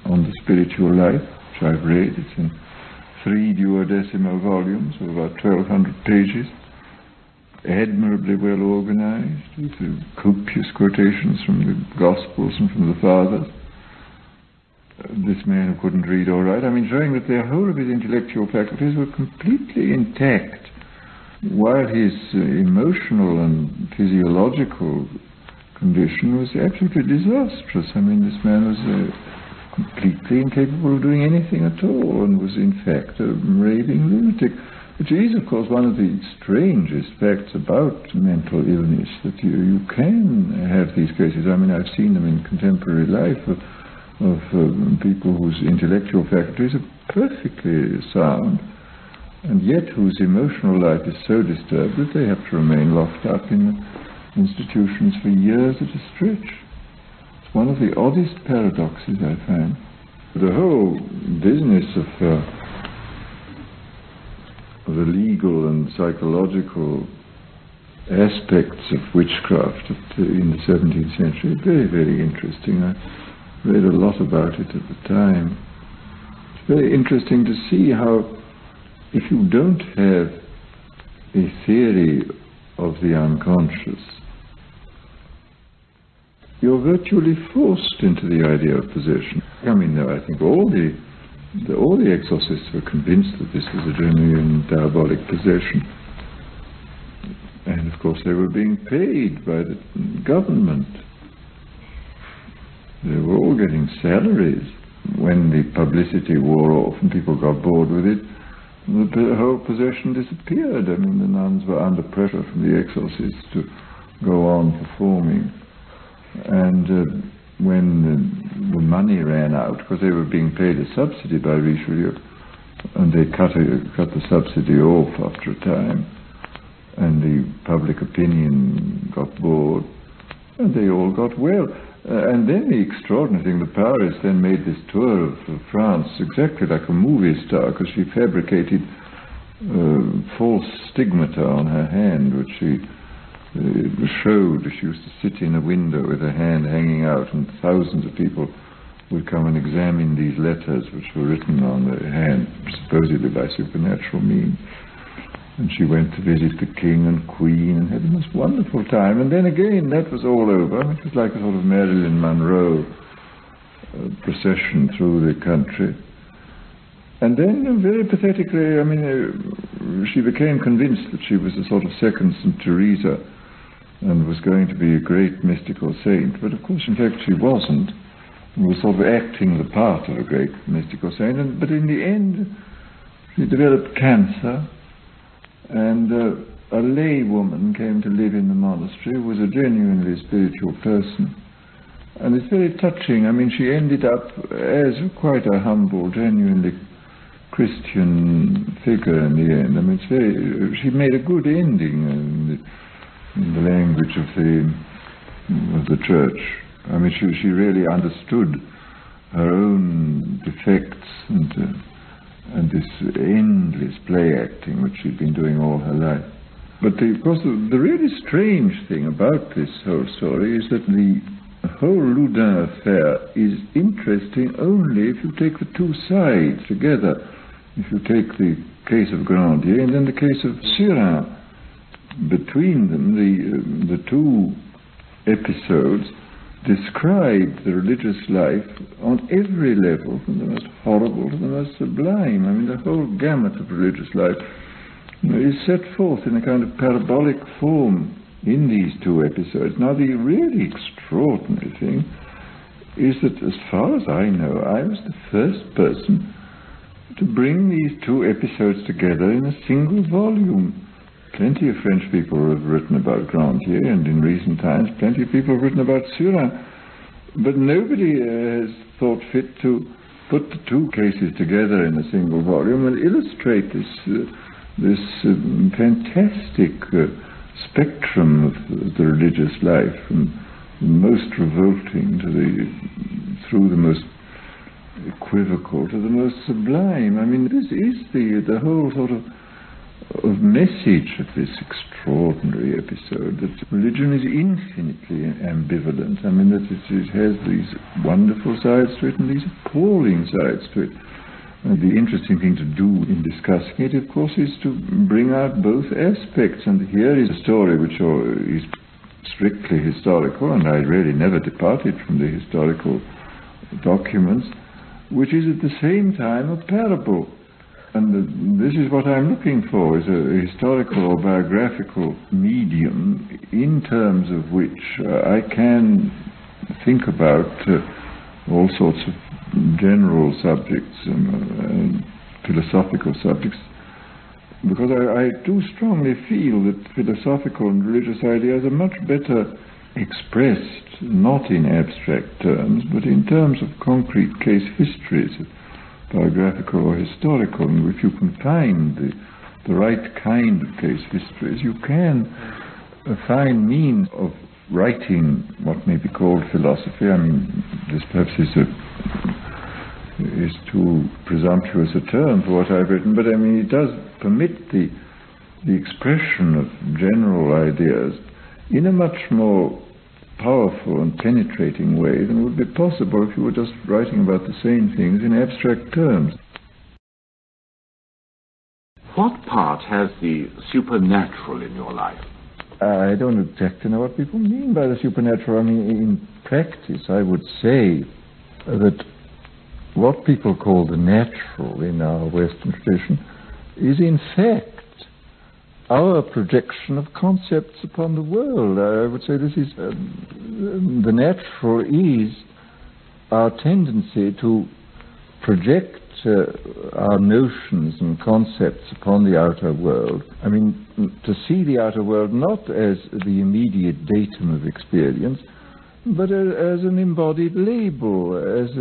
on the spiritual life, which I've read. It's in 3 duodecimal volumes of about 1,200 pages, admirably well organized, with copious quotations from the Gospels and from the Fathers. This man who couldn't read or write, showing that the whole of his intellectual faculties were completely intact, while his emotional and physiological condition was absolutely disastrous. This man was completely incapable of doing anything at all, and was in fact a raving lunatic, which is of course one of the strangest facts about mental illness, that you can have these cases. I've seen them in contemporary life of people whose intellectual faculties are perfectly sound, and yet whose emotional life is so disturbed that they have to remain locked up in institutions for years at a stretch. It's one of the oddest paradoxes I find. The whole business of the legal and psychological aspects of witchcraft in the 17th century, very, very interesting. I read a lot about it at the time. It's very interesting to see how, if you don't have a theory of the unconscious, you're virtually forced into the idea of possession. I think all the exorcists were convinced that this was a genuine diabolic possession. And of course they were being paid by the government. They were all getting salaries. When the publicity wore off and people got bored with it, the whole possession disappeared. I mean, the nuns were under pressure from the exorcists to go on performing. And when the money ran out, because they were being paid a subsidy by Richelieu, and they cut the subsidy off after a time, and the public opinion got bored, and they all got well. And then the extraordinary thing, the Paris then made this tour of France exactly like a movie star, because she fabricated false stigmata on her hand, which she showed. She used to sit in a window with her hand hanging out, and thousands of people would come and examine these letters which were written on the hand, supposedly by supernatural means. And she went to visit the king and queen and had the most wonderful time. And then again, that was all over. It was like a sort of Marilyn Monroe procession through the country. And then, very pathetically, I mean, she became convinced that she was a sort of second St. Teresa and was going to be a great mystical saint. But of course, in fact, she wasn't. And was sort of acting the part of a great mystical saint. But in the end, she developed cancer. And a lay woman came to live in the monastery, who was a genuinely spiritual person. And it's very touching. I mean, she ended up as quite a humble, genuinely Christian figure in the end. I mean, it's very, she made a good ending in the language of the church. I mean, she really understood her own defects and this endless play acting which she'd been doing all her life. But of course, the really strange thing about this whole story is that the whole Loudun affair is interesting only if you take the two sides together. If you take the case of Grandier and then the case of Surin. Between them, the two episodes describe the religious life on every level, from the most horrible to the most sublime. I mean, the whole gamut of religious life is set forth in a kind of parabolic form in these two episodes. Now, the really extraordinary thing is that, as far as I know, I was the first person to bring these two episodes together in a single volume. Plenty of French people have written about Grandier, and in recent times plenty of people have written about Surin. But nobody has thought fit to put the two cases together in a single volume and illustrate this fantastic spectrum of the religious life, from the most revolting through the most equivocal to the most sublime. I mean, this is the whole sort of message of this extraordinary episode, that religion is infinitely ambivalent. I mean, that it has these wonderful sides to it and these appalling sides to it. And the interesting thing to do in discussing it, of course, is to bring out both aspects. And here is a story which is strictly historical, and I really never departed from the historical documents, which is at the same time a parable. And this is what I'm looking for, is a historical or biographical medium in terms of which I can think about all sorts of general subjects and philosophical subjects, because I do strongly feel that philosophical and religious ideas are much better expressed not in abstract terms, but in terms of concrete case histories, biographical or historical. And if you can find the right kind of case histories, you can find means of writing what may be called philosophy. I mean, this perhaps is too presumptuous a term for what I've written, but I mean, it does permit the expression of general ideas in a much more powerful and penetrating way than would be possible if you were just writing about the same things in abstract terms. What part has the supernatural in your life? I don't exactly know what people mean by the supernatural. I mean, in practice, I would say that what people call the natural in our Western tradition is in fact our projection of concepts upon the world. I would say this is the natural is our tendency to project our notions and concepts upon the outer world. I mean, to see the outer world not as the immediate datum of experience, but as an embodied label, as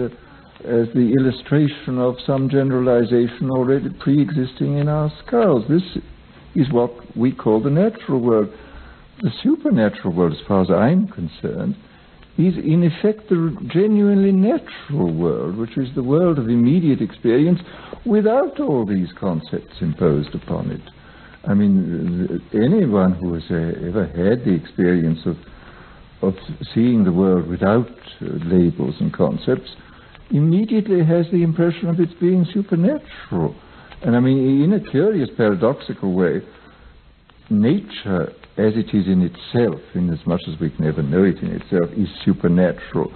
the illustration of some generalization already pre-existing in our skulls. This is what we call the natural world. The supernatural world, as far as I'm concerned, is in effect the genuinely natural world, which is the world of immediate experience without all these concepts imposed upon it. I mean, anyone who has ever had the experience of seeing the world without labels and concepts immediately has the impression of it being supernatural. And I mean, in a curious paradoxical way, nature as it is in itself, in as much as we can ever know it in itself, is supernatural.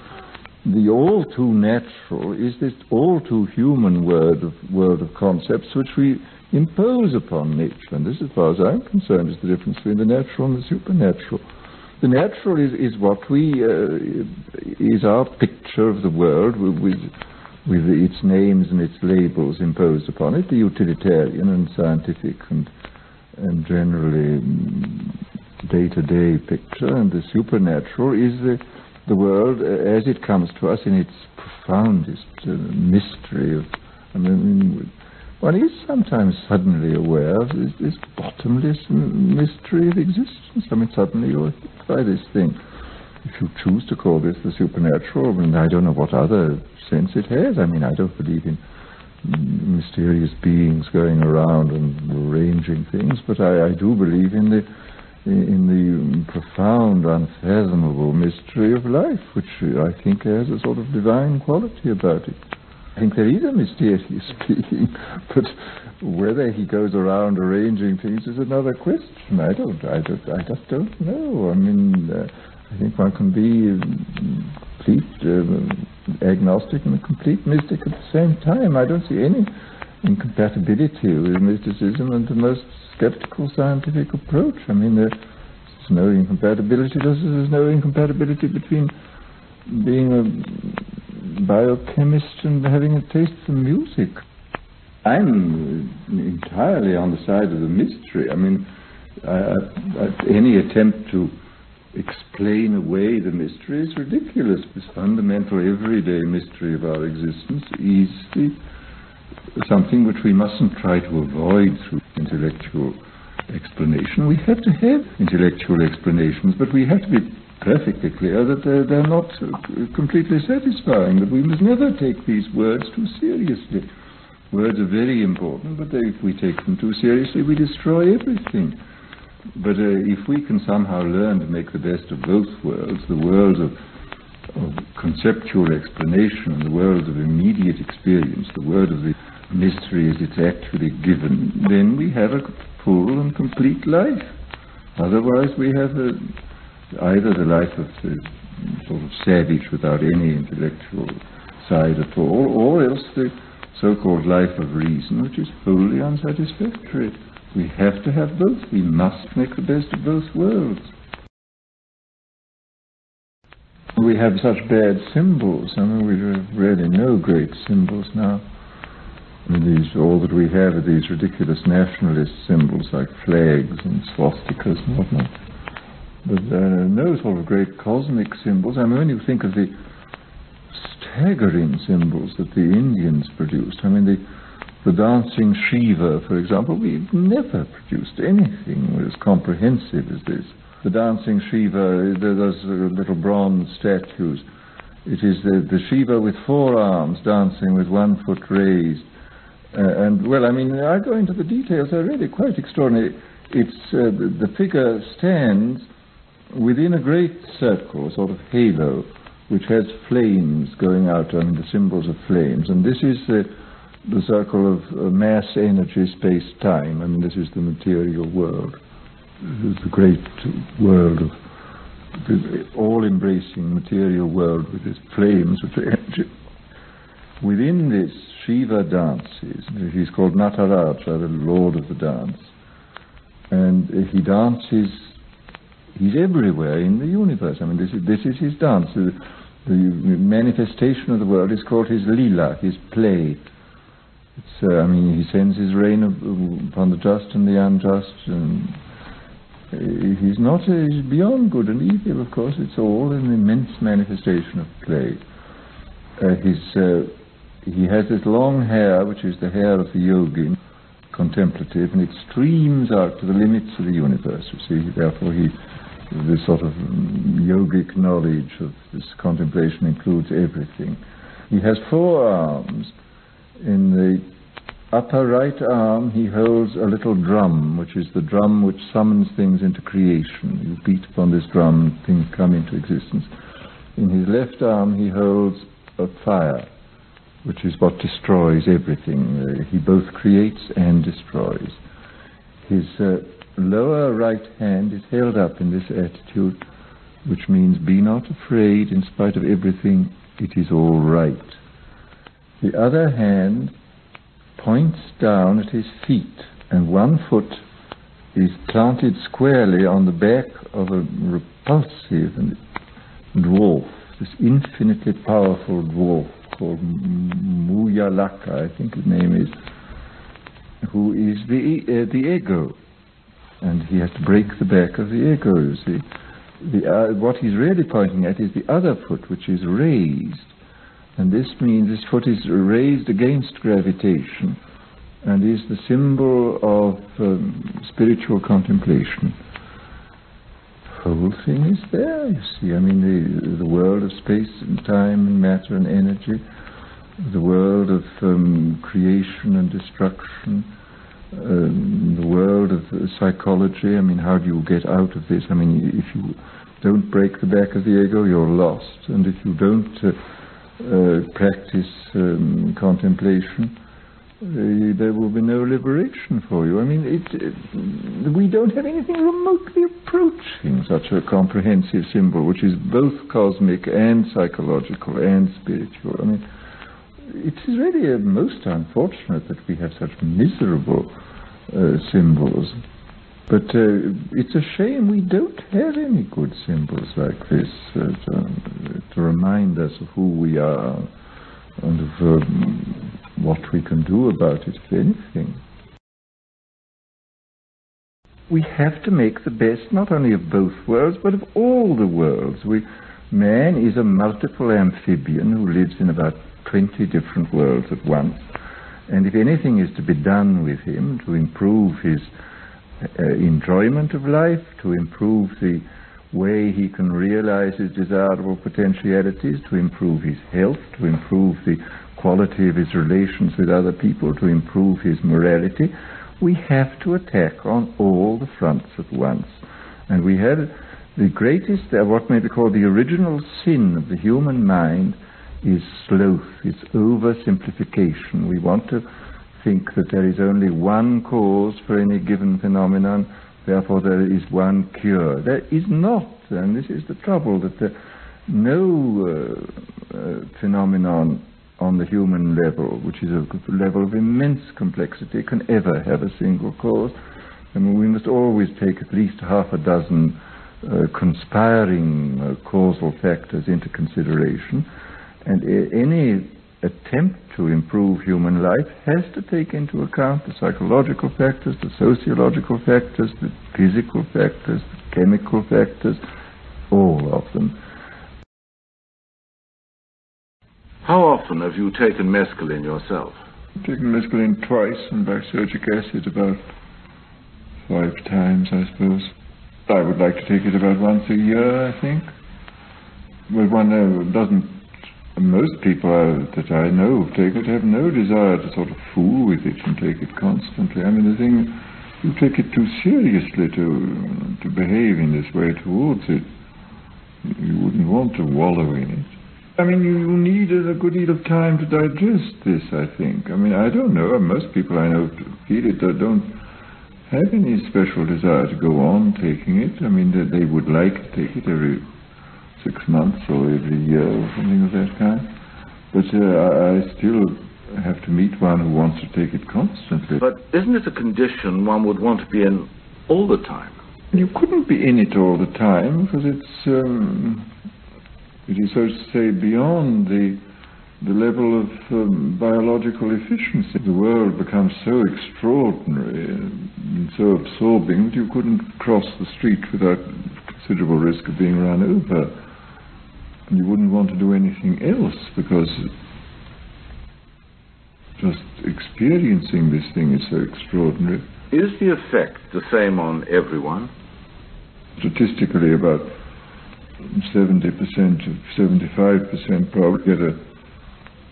The all too natural is this all too human world of concepts which we impose upon nature. And this, as far as I'm concerned, is the difference between the natural and the supernatural. The natural is what we is our picture of the world with its names and its labels imposed upon it, the utilitarian and scientific and generally day-to-day picture, and the supernatural is the world as it comes to us in its profoundest mystery of. I mean, one is sometimes suddenly aware of this bottomless mystery of existence. I mean, suddenly you're hit by this thing. If you choose to call this the supernatural, I mean, I don't know what other sense it has. I mean, I don't believe in mysterious beings going around and arranging things, but I do believe in the profound, unfathomable mystery of life, which I think has a sort of divine quality about it. I think there is a mysterious being, but whether he goes around arranging things is another question. I just don't know. I mean, I think one can be complete agnostic and a complete mystic at the same time. I don't see any incompatibility with mysticism and the most skeptical scientific approach. I mean, there's no incompatibility, just as there's no incompatibility between being a biochemist and having a taste for music. I'm entirely on the side of the mystery. I mean, any attempt to explain away the mystery is ridiculous. This fundamental everyday mystery of our existence is something which we mustn't try to avoid through intellectual explanation. We have to have intellectual explanations, but we have to be perfectly clear that they're not completely satisfying, that we must never take these words too seriously. Words are very important, but if we take them too seriously, we destroy everything. But if we can somehow learn to make the best of both worlds, the world of conceptual explanation and the world of immediate experience, the world of the mystery as it's actually given, then we have a full and complete life. Otherwise we have either the life of the sort of savage without any intellectual side at all, or else the so-called life of reason, which is wholly unsatisfactory. We have to have both. We must make the best of both worlds. We have such bad symbols. I mean, we have really no great symbols now. I mean, all that we have are these ridiculous nationalist symbols like flags and swastikas and whatnot. But no sort of great cosmic symbols. I mean, when you think of the staggering symbols that the Indians produced, I mean, the dancing Shiva, for example, we've never produced anything as comprehensive as this. The dancing Shiva, those little bronze statues, it is the Shiva with 4 arms dancing with 1 foot raised. And, well, I mean, I go into the details, they're really quite extraordinary. It's the figure stands within a great circle, a sort of halo, which has flames going out, I mean, the symbols of flames. And this is the circle of mass, energy, space, time. I mean, this is the material world. This is the great world of the all-embracing material world with its flames of energy. Within this, Shiva dances. He's called Nataraja, the Lord of the dance. And he dances, he's everywhere in the universe. I mean, this is his dance. The manifestation of the world is called his lila, his play. It's, I mean, he sends his rain upon the just and the unjust, and he's beyond good and evil, of course. It's all an immense manifestation of play. He has this long hair, which is the hair of the yogi, contemplative, and it streams out to the limits of the universe, you see. Therefore, this sort of yogic knowledge of this contemplation includes everything. He has 4 arms. In the upper right arm, he holds a little drum, which is the drum which summons things into creation. You beat upon this drum, things come into existence. In his left arm, he holds a fire, which is what destroys everything. He both creates and destroys. His lower right hand is held up in this attitude, which means be not afraid, in spite of everything, it is all right. The other hand points down at his feet, and one foot is planted squarely on the back of a repulsive dwarf, this infinitely powerful dwarf called Muyalaka, I think his name is, who is the ego. And he has to break the back of the ego, you see. What he's really pointing at is the other foot, which is raised. And this means this foot is raised against gravitation and is the symbol of spiritual contemplation. The whole thing is there, you see. I mean, the world of space and time and matter and energy, the world of creation and destruction, the world of psychology. I mean, how do you get out of this? I mean, if you don't break the back of the ego, you're lost. And if you don't practice contemplation, there will be no liberation for you. I mean, we don't have anything remotely approaching such a comprehensive symbol, which is both cosmic and psychological and spiritual. I mean, it is really most unfortunate that we have such miserable symbols. But it's a shame we don't have any good symbols like this to remind us of who we are and of what we can do about it, if anything. We have to make the best not only of both worlds, but of all the worlds. Man is a multiple amphibian who lives in about 20 different worlds at once. And if anything is to be done with him to improve his enjoyment of life, to improve the way he can realize his desirable potentialities, to improve his health, to improve the quality of his relations with other people, to improve his morality, we have to attack on all the fronts at once. And we had the greatest, what may be called the original sin of the human mind, is sloth, it's oversimplification. We want to think that there is only one cause for any given phenomenon, therefore there is one cure. There is not, and this is the trouble, that no phenomenon on the human level, which is a level of immense complexity, can ever have a single cause. I mean, we must always take at least half a dozen conspiring causal factors into consideration, and any attempt to improve human life has to take into account the psychological factors, the sociological factors, the physical factors, the chemical factors, all of them. How often have you taken mescaline yourself? I've taken mescaline twice, and lysergic acid about 5 times, I suppose. I would like to take it about once a year, I think. But one doesn't. Most people that I know take it have no desire to sort of fool with it and take it constantly. I mean, the thing, you take it too seriously to behave in this way towards it. You wouldn't want to wallow in it. I mean, you need a good deal of time to digest this, I think. I mean, I don't know. Most people I know feel it don't have any special desire to go on taking it. I mean, they would like to take it every 6 months or every year or something of that kind. But I still have to meet one who wants to take it constantly. But isn't it a condition one would want to be in all the time? You couldn't be in it all the time, because It is, so to say, beyond the level of biological efficiency. The world becomes so extraordinary and so absorbing that you couldn't cross the street without considerable risk of being run over. And you wouldn't want to do anything else because just experiencing this thing is so extraordinary. Is the effect the same on everyone? Statistically, about 70% to 75% probably get a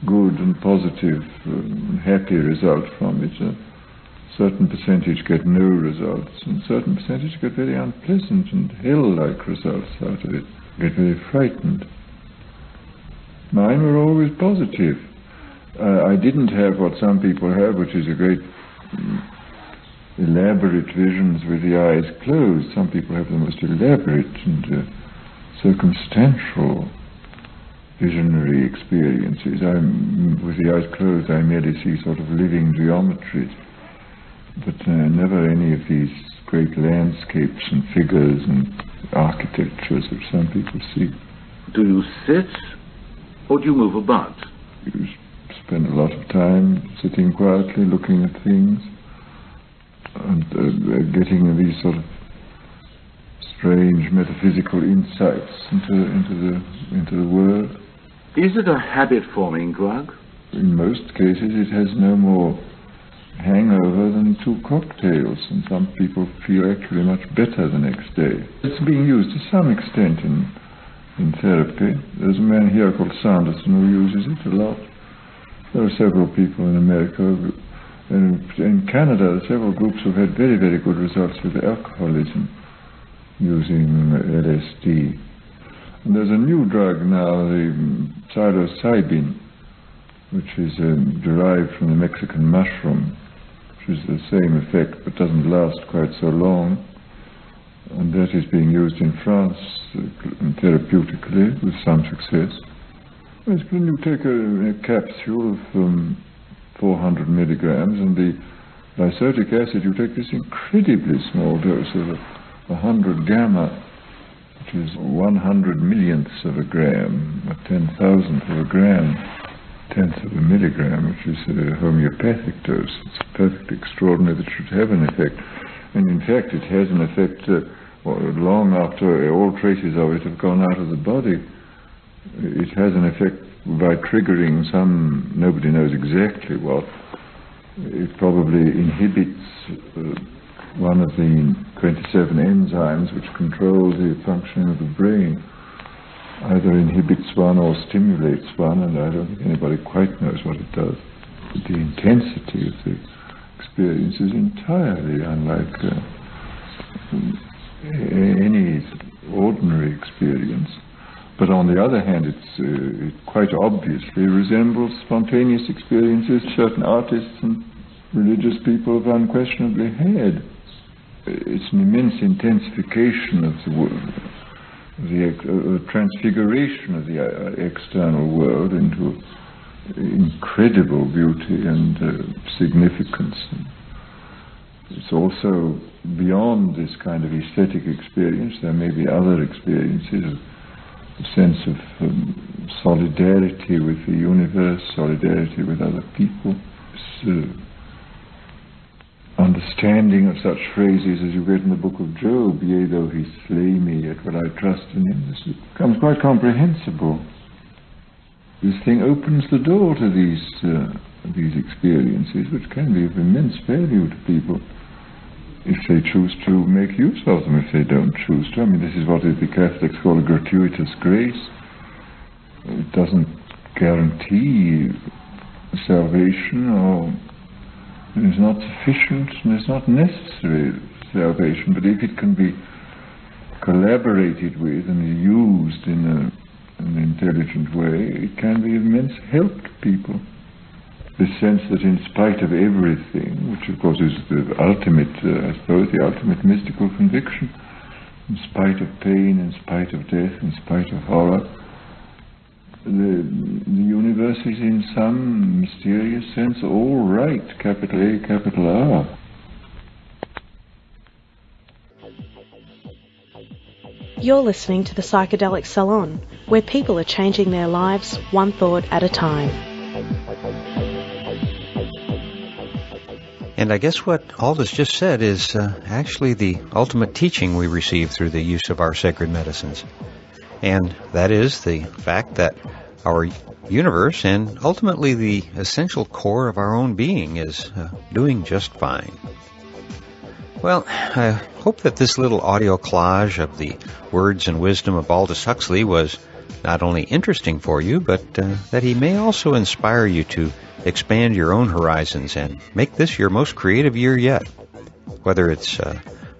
good and positive and happy result from it. A certain percentage get no results, and a certain percentage get very unpleasant and hell-like results out of it, get very frightened. Mine were always positive. I didn't have what some people have, which is a great elaborate visions with the eyes closed. Some people have the most elaborate and circumstantial visionary experiences. With the eyes closed, I merely see sort of living geometries, but never any of these great landscapes and figures and architectures which some people see. Do you sit, or do you move about? You spend a lot of time sitting quietly, looking at things, and getting these sort of strange metaphysical insights into the world. Is it a habit-forming drug? In most cases, it has no more hangover than 2 cocktails, and some people feel actually much better the next day. It's being used to some extent in therapy. There's a man here called Sanderson who uses it a lot. There are several people in America, and in Canada, several groups have had very, very good results with alcoholism using LSD. And there's a new drug now, the psilocybin, which is derived from the Mexican mushroom, which is the same effect but doesn't last quite so long. And that is being used in France therapeutically with some success. When you take a capsule of 400 milligrams, and the lysergic acid, you take this incredibly small dose of 100 gamma, which is 100 millionths of a gram, a 10,000th of a gram, 10th of a milligram, which is a homeopathic dose. It's perfectly extraordinary that it should have an effect. And in fact, it has an effect long after all traces of it have gone out of the body. It has an effect by triggering some, nobody knows exactly what. It probably inhibits one of the 27 enzymes which control the functioning of the brain. Either inhibits one or stimulates one, and I don't think anybody quite knows what it does. But the intensity of the experience is entirely unlike any ordinary experience. But on the other hand, it quite obviously resembles spontaneous experiences certain artists and religious people have unquestionably had. It's an immense intensification of the world, the transfiguration of the external world into incredible beauty and significance. It's also beyond this kind of aesthetic experience. There may be other experiences of a sense of solidarity with the universe, solidarity with other people. Understanding of such phrases as you get in the book of Job, yea, though he slay me, yet will I trust in him. This becomes quite comprehensible. This thing opens the door to these experiences, which can be of immense value to people if they choose to make use of them. If they don't choose to, I mean, this is what the Catholics call a gratuitous grace. It doesn't guarantee salvation, or it is not sufficient and it's not necessary salvation, but if it can be collaborated with and used in an intelligent way, it can be of immense help to people. This sense that in spite of everything, which of course is the ultimate, I suppose, the ultimate mystical conviction, in spite of pain, in spite of death, in spite of horror, the universe is in some mysterious sense all right, capital A, capital R. You're listening to the Psychedelic Salon, where people are changing their lives one thought at a time. And I guess what Aldous just said is actually the ultimate teaching we receive through the use of our sacred medicines. And that is the fact that our universe and ultimately the essential core of our own being is doing just fine. Well, I hope that this little audio collage of the words and wisdom of Aldous Huxley was not only interesting for you, but that he may also inspire you to expand your own horizons and make this your most creative year yet. Whether it's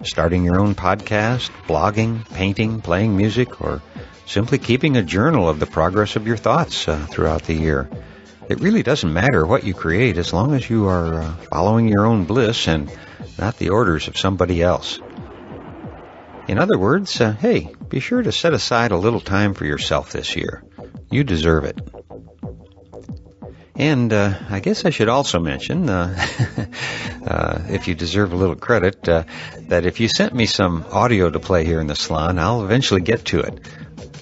starting your own podcast, blogging, painting, playing music, or simply keeping a journal of the progress of your thoughts throughout the year. It really doesn't matter what you create as long as you are following your own bliss and not the orders of somebody else. In other words, hey, be sure to set aside a little time for yourself this year. You deserve it. And I guess I should also mention, if you deserve a little credit, that if you sent me some audio to play here in the salon, I'll eventually get to it.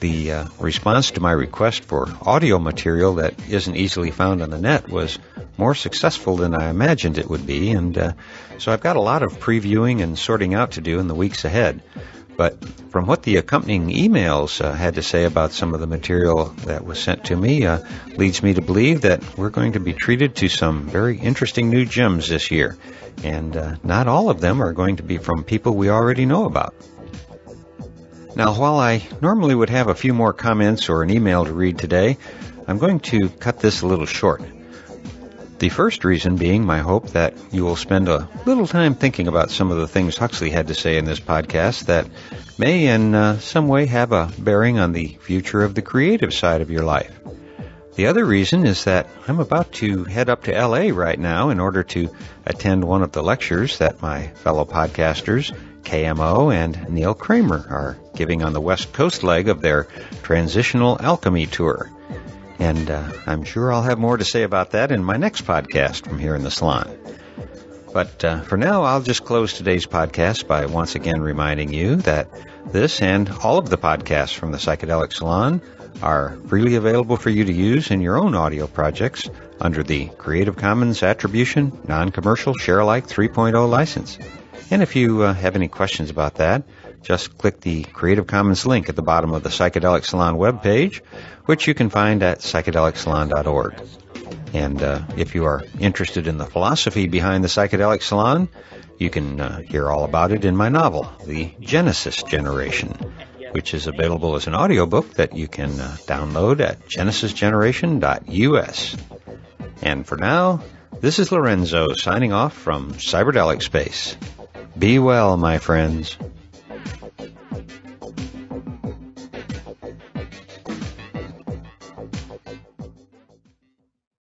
The response to my request for audio material that isn't easily found on the net was more successful than I imagined it would be, and so I've got a lot of previewing and sorting out to do in the weeks ahead. But from what the accompanying emails had to say about some of the material that was sent to me leads me to believe that we're going to be treated to some very interesting new gems this year, and not all of them are going to be from people we already know about. Now, while I normally would have a few more comments or an email to read today, I'm going to cut this a little short. The first reason being my hope that you will spend a little time thinking about some of the things Huxley had to say in this podcast that may in some way have a bearing on the future of the creative side of your life. The other reason is that I'm about to head up to LA right now in order to attend one of the lectures that my fellow podcasters, KMO and Neil Kramer, are giving on the West Coast leg of their Transitional Alchemy Tour. And I'm sure I'll have more to say about that in my next podcast from here in the salon. But for now, I'll just close today's podcast by once again reminding you that this and all of the podcasts from the Psychedelic Salon are freely available for you to use in your own audio projects under the Creative Commons Attribution Non-Commercial Share-alike 3.0 license. And if you have any questions about that, just click the Creative Commons link at the bottom of the Psychedelic Salon webpage, which you can find at psychedelicsalon.org. And if you are interested in the philosophy behind the Psychedelic Salon, you can hear all about it in my novel, The Genesis Generation, which is available as an audiobook that you can download at genesisgeneration.us. And for now, this is Lorenzo signing off from Cyberdelic Space. Be well, my friends.